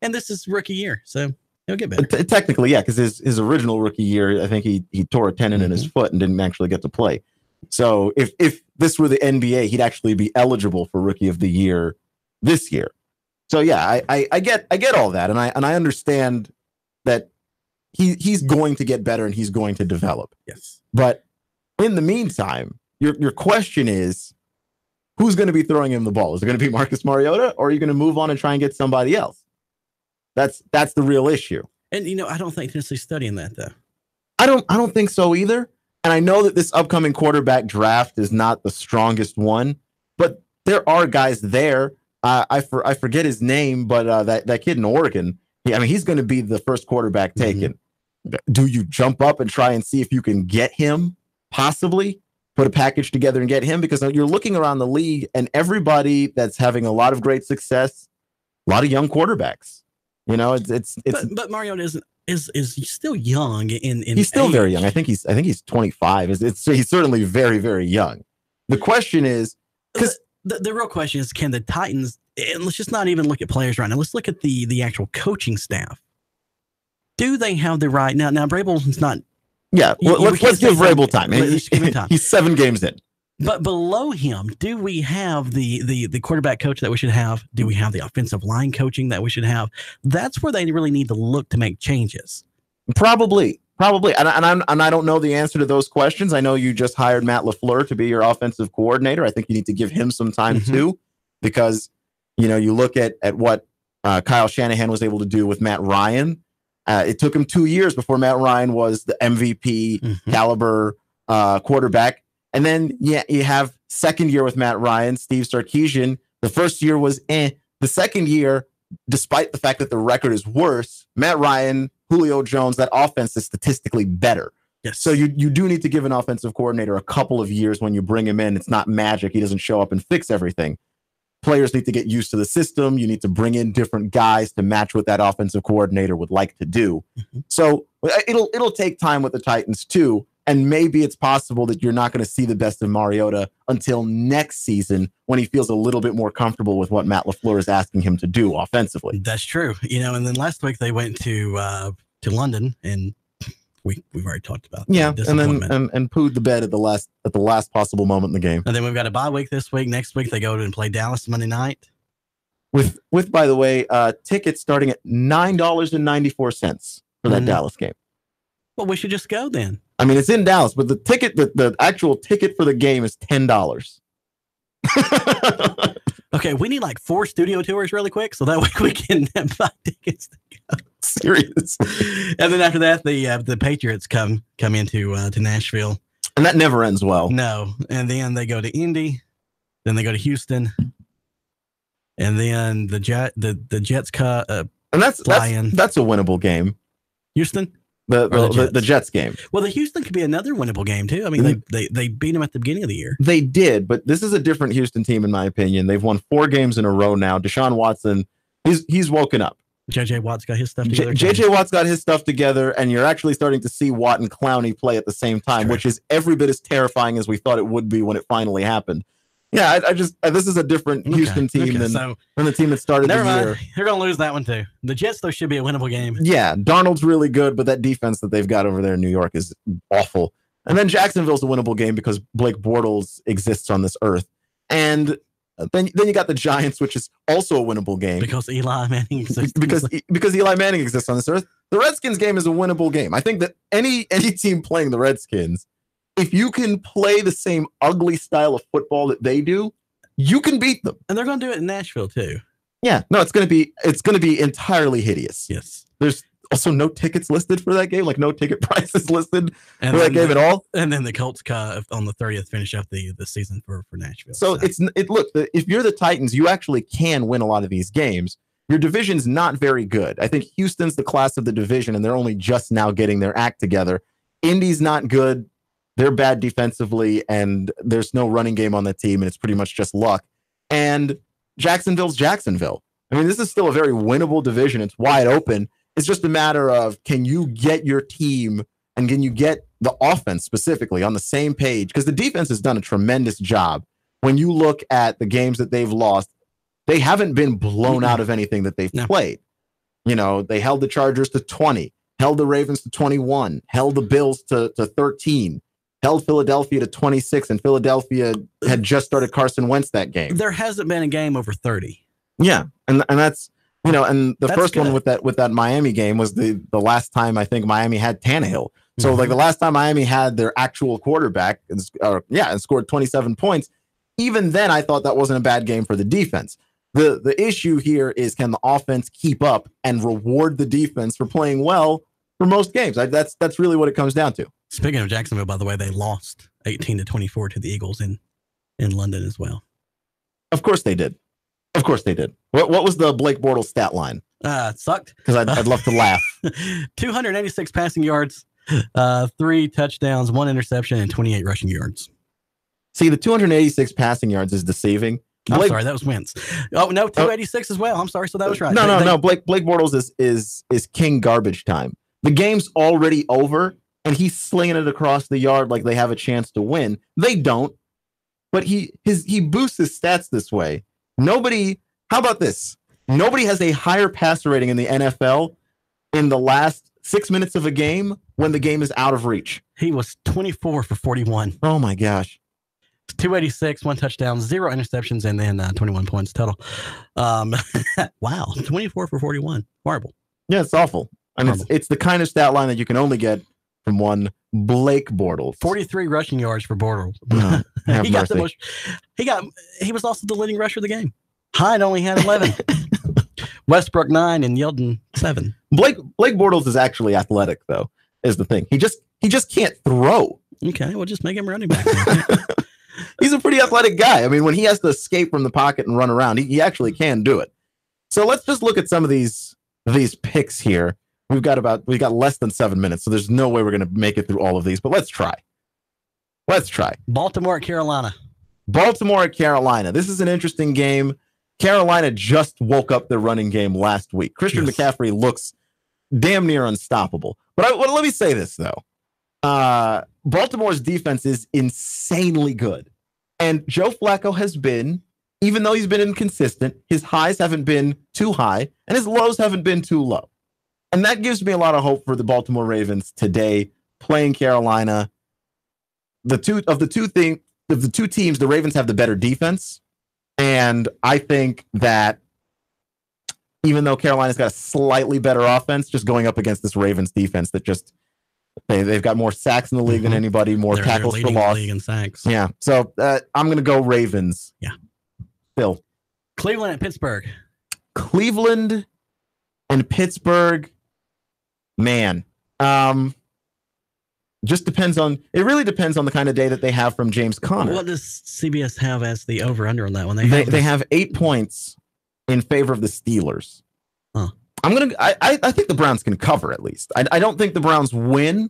And this is rookie year, so he'll get better. Technically, yeah, because his original rookie year, I think he tore a tendon in his foot and didn't actually get to play. So if this were the NBA, he'd actually be eligible for Rookie of the Year this year. So yeah, I get all that, and I understand that he's going to get better and he's going to develop. Yes. But in the meantime, your question is, who's going to be throwing him the ball? Is it going to be Marcus Mariota, or are you going to move on and try and get somebody else? That's the real issue. And I don't think Tennessee's studying that though. I don't think so either. And I know that this upcoming quarterback draft is not the strongest one, but there are guys there. I forget his name, but that kid in Oregon, he's going to be the first quarterback taken. Do you jump up and try and see if you can get him? Possibly. put a package together and get him, because you're looking around the league and everybody that's having a lot of great success, a lot of young quarterbacks. You know, it's but Mariota is still young in he's still age. very young. I think he's 25. He's certainly very, very young. The question is, because the real question is, can the Titans, and let's just not even look at players right now. Let's look at the actual coaching staff. Do they have the right now? Now Vrabel's not. Yeah, let's give Vrabel time. Let's give him time. He's 7 games in. But below him, do we have the quarterback coach that we should have? Do we have the offensive line coaching that we should have? That's where they really need to look to make changes. Probably. And I don't know the answer to those questions. I know you just hired Matt LaFleur to be your offensive coordinator. I think you need to give him some time too, because, you know, you look at what Kyle Shanahan was able to do with Matt Ryan. It took him 2 years before Matt Ryan was the MVP caliber quarterback. And then, you have second year with Matt Ryan, Steve Sarkisian. The first year was The second year, despite the fact that the record is worse, Matt Ryan, Julio Jones, that offense is statistically better. Yes. So you do need to give an offensive coordinator a couple of years when you bring him in. It's not magic. He doesn't show up and fix everything. Players need to get used to the system. You need to bring in different guys to match what that offensive coordinator would like to do. So it'll take time with the Titans too. And maybe it's possible that you're not going to see the best of Mariota until next season, when he feels a little bit more comfortable with what Matt LaFleur is asking him to do offensively. That's true. You know, and then last week they went to London, and we've already talked about that. Yeah, and then and pooed the bed at the last possible moment in the game. And then we've got a bye week this week. Next week they go to and play Dallas Monday night. With by the way, tickets starting at $9.94 for that Dallas game. Well, we should just go then. I mean, it's in Dallas, but the actual ticket for the game is $10. Okay, we need like 4 studio tours really quick, so that way we can buy tickets to go. Serious. And then after that, the Patriots come into to Nashville, and that never ends well. No, and then they go to Indy, then they go to Houston, and then the Jets cut. And that's a winnable game. Houston. The Jets game. Well, the Houston could be another winnable game too. I mean, they beat them at the beginning of the year. They did, but this is a different Houston team in my opinion. They've won 4 games in a row now. Deshaun Watson, he's woken up. JJ Watt's got his stuff together. JJ Watt's got his stuff together, and you're actually starting to see Watt and Clowney play at the same time, which is every bit as terrifying as we thought it would be when it finally happened. Yeah, I just this is a different Houston team than the team that started the year. They're going to lose that one too. The Jets, though, should be a winnable game. Yeah, Darnold's really good, but that defense that they've got over there in New York is awful. And then Jacksonville's a winnable game because Blake Bortles exists on this earth. And then you got the Giants, which is also a winnable game. Because Eli Manning exists. Because Eli Manning exists on this earth. The Redskins game is a winnable game. I think that any team playing the Redskins, if you can play the same ugly style of football that they do, you can beat them. And they're going to do it in Nashville too. Yeah, no, it's going to be entirely hideous. Yes. There's also no tickets listed for that game, like no ticket prices listed for that game at all. And then the Colts on the 30th finish up the season for Nashville. So look, if you're the Titans, you actually can win a lot of these games. Your division's not very good. I think Houston's the class of the division, and they're only just now getting their act together. Indy's not good. They're bad defensively, and there's no running game on the team, and it's pretty much just luck. And Jacksonville's Jacksonville. I mean, this is still a very winnable division. It's wide open. It's just a matter of, can you get your team and can you get the offense specifically on the same page? Because the defense has done a tremendous job. When you look at the games that they've lost, they haven't been blown out of anything that they've played. You know, they held the Chargers to 20, held the Ravens to 21, held the Bills to 13. Held Philadelphia to 26, and Philadelphia had just started Carson Wentz that game. There hasn't been a game over 30. Yeah, and that's, you know, and the That's first good. one with that Miami game was the last time I think Miami had Tannehill. So like the last time Miami had their actual quarterback, and scored 27 points. Even then, I thought that wasn't a bad game for the defense. The issue here is, can the offense keep up and reward the defense for playing well for most games? That's really what it comes down to. Speaking of Jacksonville, by the way, they lost 18-24 to the Eagles in London as well. Of course they did. What was the Blake Bortles stat line? It sucked. Because I'd love to laugh. 286 passing yards, 3 touchdowns, 1 interception, and 28 rushing yards. See, the 286 passing yards is deceiving. I'm sorry, that was wins. Oh no, 286 as well. I'm sorry, so that was right. No. Blake Bortles is king garbage time. The game's already over, and he's slinging it across the yard like they have a chance to win. They don't, but he boosts his stats this way. Nobody. How about this? Nobody has a higher passer rating in the NFL in the last 6 minutes of a game when the game is out of reach. He was 24 for 41. Oh my gosh. 286, 1 touchdown, 0 interceptions, and then 21 points total. Wow, 24 for 41. Horrible. Yeah, it's awful. And it's the kind of stat line that you can only get from one Blake Bortles. 43 rushing yards for Bortles. Have he got the mercy. most. He was also the leading rusher of the game. Hyde only had 11. Westbrook 9 and Yeldon 7. Blake Bortles is actually athletic, though, is the thing. He just can't throw. Okay, well, just make him running back. He's a pretty athletic guy. I mean, when he has to escape from the pocket and run around, he actually can do it. So let's just look at some of these picks here. We've got less than 7 minutes, so there's no way we're going to make it through all of these, but let's try. Baltimore at Carolina. Baltimore at Carolina. This is an interesting game. Carolina just woke up their running game last week. Christian McCaffrey looks damn near unstoppable. But let me say this, though. Baltimore's defense is insanely good. And Joe Flacco has been, even though he's been inconsistent, his highs haven't been too high and his lows haven't been too low. And that gives me a lot of hope for the Baltimore Ravens today playing Carolina. The two teams, the Ravens have the better defense. And I think that even though Carolina's got a slightly better offense, just going up against this Ravens defense that just they've got more sacks in the league than anybody, more tackles for loss. League in sacks. Yeah. So I'm going to go Ravens. Yeah. Phil. Cleveland at Pittsburgh. Cleveland and Pittsburgh. Man. Just depends on, it really depends on the kind of day that they have from James Conner. What does CBS have as the over-under on that one? They have 8 points in favor of the Steelers. Huh. I think the Browns can cover at least. I don't think the Browns win.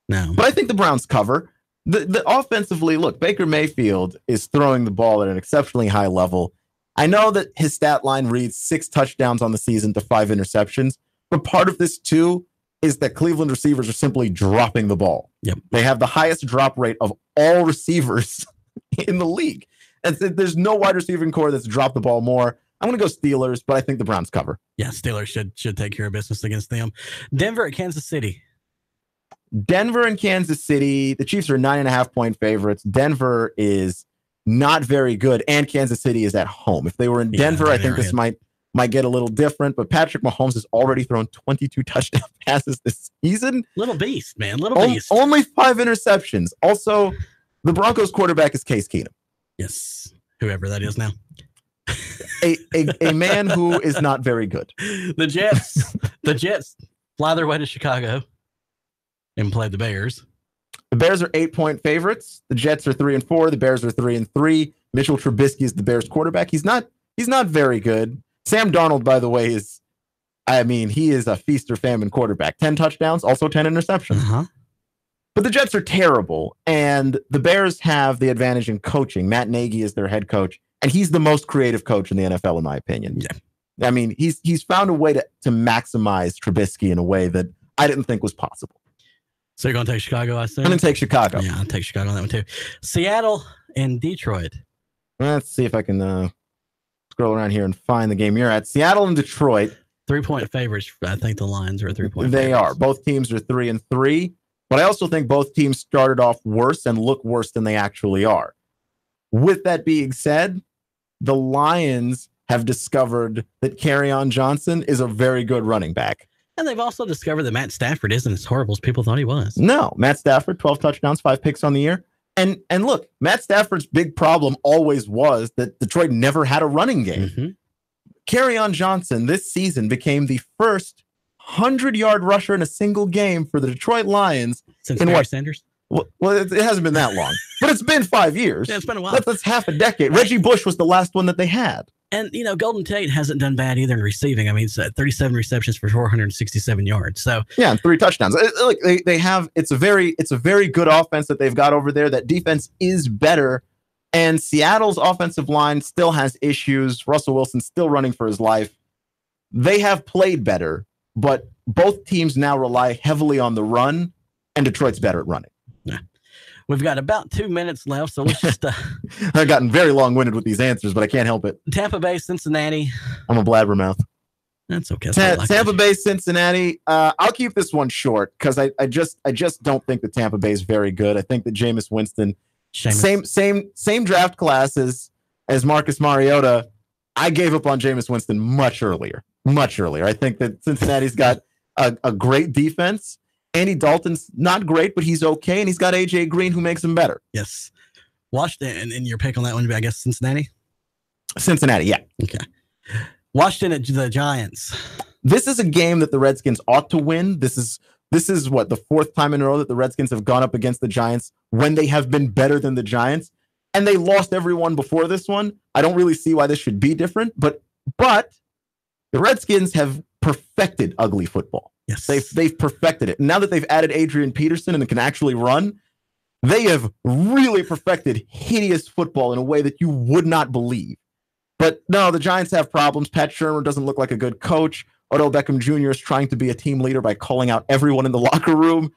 No. But I think the Browns cover. The offensively, look, Baker Mayfield is throwing the ball at an exceptionally high level. I know that his stat line reads 6 touchdowns on the season to 5 interceptions, but part of this too is that Cleveland receivers are simply dropping the ball. Yep. They have the highest drop rate of all receivers in the league. And there's no wide receiving core that's dropped the ball more. I'm going to go Steelers, but I think the Browns cover. Yeah, Steelers should take care of business against them. Denver at Kansas City. Denver and Kansas City. The Chiefs are 9.5-point favorites. Denver is not very good, and Kansas City is at home. If they were in Denver, I think this might get a little different, but Patrick Mahomes has already thrown 22 touchdown passes this season. Little beast, man. Little beast. Only 5 interceptions. Also, the Broncos quarterback is Case Keenum. Yes. Whoever that is now. A man who is not very good. The Jets fly their way to Chicago and play the Bears. The Bears are 8-point favorites. The Jets are 3-4. The Bears are 3-3. Mitchell Trubisky is the Bears quarterback. He's not very good. Sam Darnold, by the way, he is a feast or famine quarterback. 10 touchdowns, also 10 interceptions. Uh-huh. But the Jets are terrible, and the Bears have the advantage in coaching. Matt Nagy is their head coach, and he's the most creative coach in the NFL, in my opinion. Yeah. I mean, he's found a way to maximize Trubisky in a way that I didn't think was possible. So you're going to take Chicago, I assume? I'm going to take Chicago. Yeah, I'll take Chicago on that one, too. Seattle and Detroit. Let's see if I can scroll around here and find the game you're at. Seattle and Detroit. 3-point favorites. I think the Lions are 3-point They favorites. are. Both teams are 3-3. But I also think both teams started off worse and look worse than they actually are. With that being said, the Lions have discovered that Keon Johnson is a very good running back. And they've also discovered that Matt Stafford isn't as horrible as people thought he was. No, Matt Stafford, 12 touchdowns, 5 picks on the year. And look, Matt Stafford's big problem always was that Detroit never had a running game. Mm-hmm. Keon Johnson this season became the first 100-yard rusher in a single game for the Detroit Lions. Since Barry Sanders? Well, it hasn't been that long, but it's been 5 years. Yeah, it's been a while. That's half a decade. Reggie Bush was the last one that they had. And, Golden Tate hasn't done bad either in receiving. I mean, it's 37 receptions for 467 yards. So yeah, and 3 touchdowns. Look, they have. It's a very good offense that they've got over there. That defense is better And Seattle's offensive line still has issues. Russell Wilson's still running for his life. They have played better, but both teams now rely heavily on the run, and Detroit's better at running. Yeah. We've got about 2 minutes left, so let's just... I've gotten very long-winded with these answers, but I can't help it. Tampa Bay, Cincinnati. I'm a blabbermouth. That's okay. Tampa Bay, Cincinnati. I'll keep this one short because I just don't think that Tampa Bay is very good. I think that Jameis Winston, same draft classes as Marcus Mariota. I gave up on Jameis Winston much earlier. I think that Cincinnati's got a great defense. Andy Dalton's not great, but he's okay, and he's got AJ Green who makes him better. Yes. Washington, and your pick on that one would be, I guess, Cincinnati? Cincinnati, yeah. Okay. Washington at the Giants. This is a game that the Redskins ought to win. This is what, the fourth time in a row that the Redskins have gone up against the Giants when they have been better than the Giants, and they lost every one before this one. I don't really see why this should be different, but the Redskins have perfected ugly football. Yes. They've perfected it. Now that they've added Adrian Peterson and can actually run, they have really perfected hideous football in a way that you would not believe. But no, the Giants have problems. Pat Shurmur doesn't look like a good coach. Odell Beckham Jr. is trying to be a team leader by calling out everyone in the locker room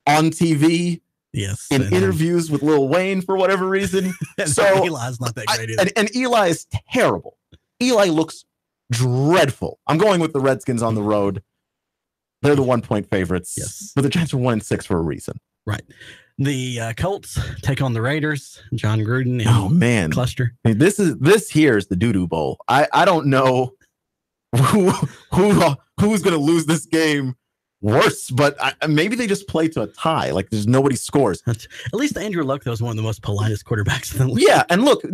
on TV. Yes. In interviews with Lil Wayne for whatever reason. So Eli's not that great either. And Eli is terrible. Eli looks dreadful. I'm going with the Redskins on the road. They're the 1-point favorites. Yes. But the Giants are 1-6 for a reason. Right. The Colts take on the Raiders. John Gruden and Cluster. I mean, this here is the doo-doo bowl. I don't know who's going to lose this game worse, but maybe they just play to a tie. Like there's nobody scores. At least Andrew Luck, though, is one of the most politest quarterbacks in the league. Yeah, and look,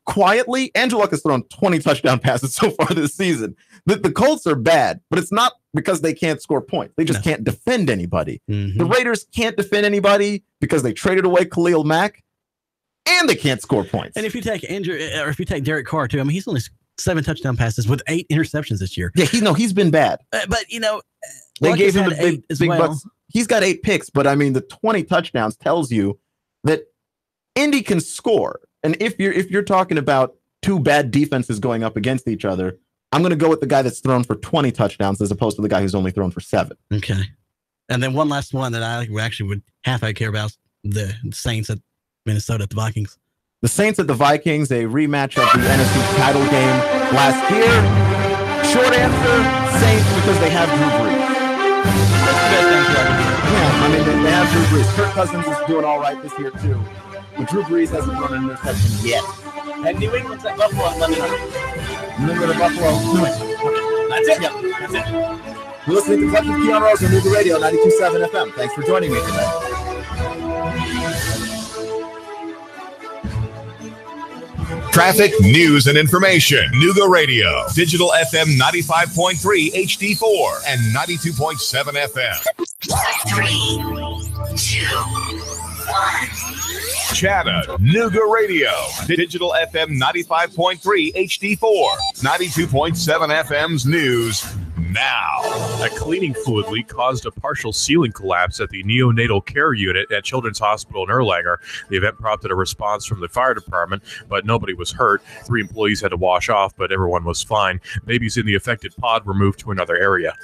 quietly, Andrew Luck has thrown 20 touchdown passes so far this season. The Colts are bad, but it's not because they can't score points. They just can't defend anybody. Mm-hmm. The Raiders can't defend anybody because they traded away Khalil Mack, and they can't score points. And if you take Derek Carr too, I mean, he's only 7 touchdown passes with 8 interceptions this year. Yeah, he's been bad. But they Luck gave has him had a big well. bucks. He's got 8 picks, but I mean, the 20 touchdowns tells you that Indy can score. And if you're talking about two bad defenses going up against each other, I'm going to go with the guy that's thrown for 20 touchdowns as opposed to the guy who's only thrown for 7. Okay. And then one last one that I actually would half I care about, the Saints at Minnesota at the Vikings. The Saints at the Vikings, a rematch of the NFC title game last year. Short answer, Saints, because they have Drew Brees. That's the best answer I can give. Yeah, I mean, they have Drew Brees. Kirk Cousins is doing all right this year, too. But Drew Brees hasn't thrown an interception yet. And New England's at Buffalo on Monday night. New England at Buffalo. That's it. Yep, that's it. You're listening to Touch with Keon Rose on Nuga Radio 92.7 FM. Thanks for joining me today. Traffic, news, and information. Nuga Radio. Digital FM 95.3 HD4 and 92.7 FM. 3, 2, 1. Chatter, Nuga Radio. Digital FM 95.3 HD4, 92.7 FM's news now. A cleaning fluid leak caused a partial ceiling collapse at the neonatal care unit at Children's Hospital in Erlanger. The event prompted a response from the fire department, but nobody was hurt. 3 employees had to wash off, but everyone was fine. Babies in the affected pod were moved to another area.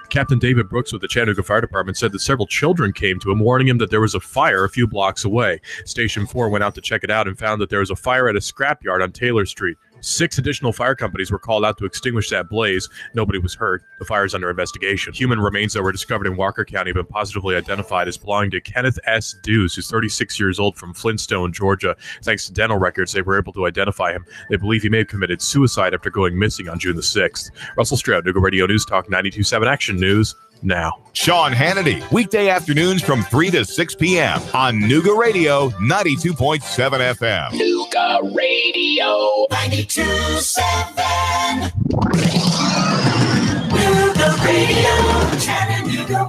Captain David Brooks with the Chattanooga Fire Department said that several children came to him, warning him that there was a fire a few blocks away. Station 4 went out to check it out and found that there was a fire at a scrapyard on Taylor Street. 6 additional fire companies were called out to extinguish that blaze. Nobody was hurt. The fire is under investigation. Human remains that were discovered in Walker County have been positively identified as belonging to Kenneth S. Dews, who's 36 years old, from Flintstone, Georgia. Thanks to dental records, they were able to identify him. They believe he may have committed suicide after going missing on June the 6th. Russell Stroud, Nuga Radio News Talk 92.7 Action News now. Sean Hannity, weekday afternoons from 3 to 6 p.m. on Nuga Radio 92.7 FM. Nuga Radio 92.7. Nuga Radio, Chattanooga.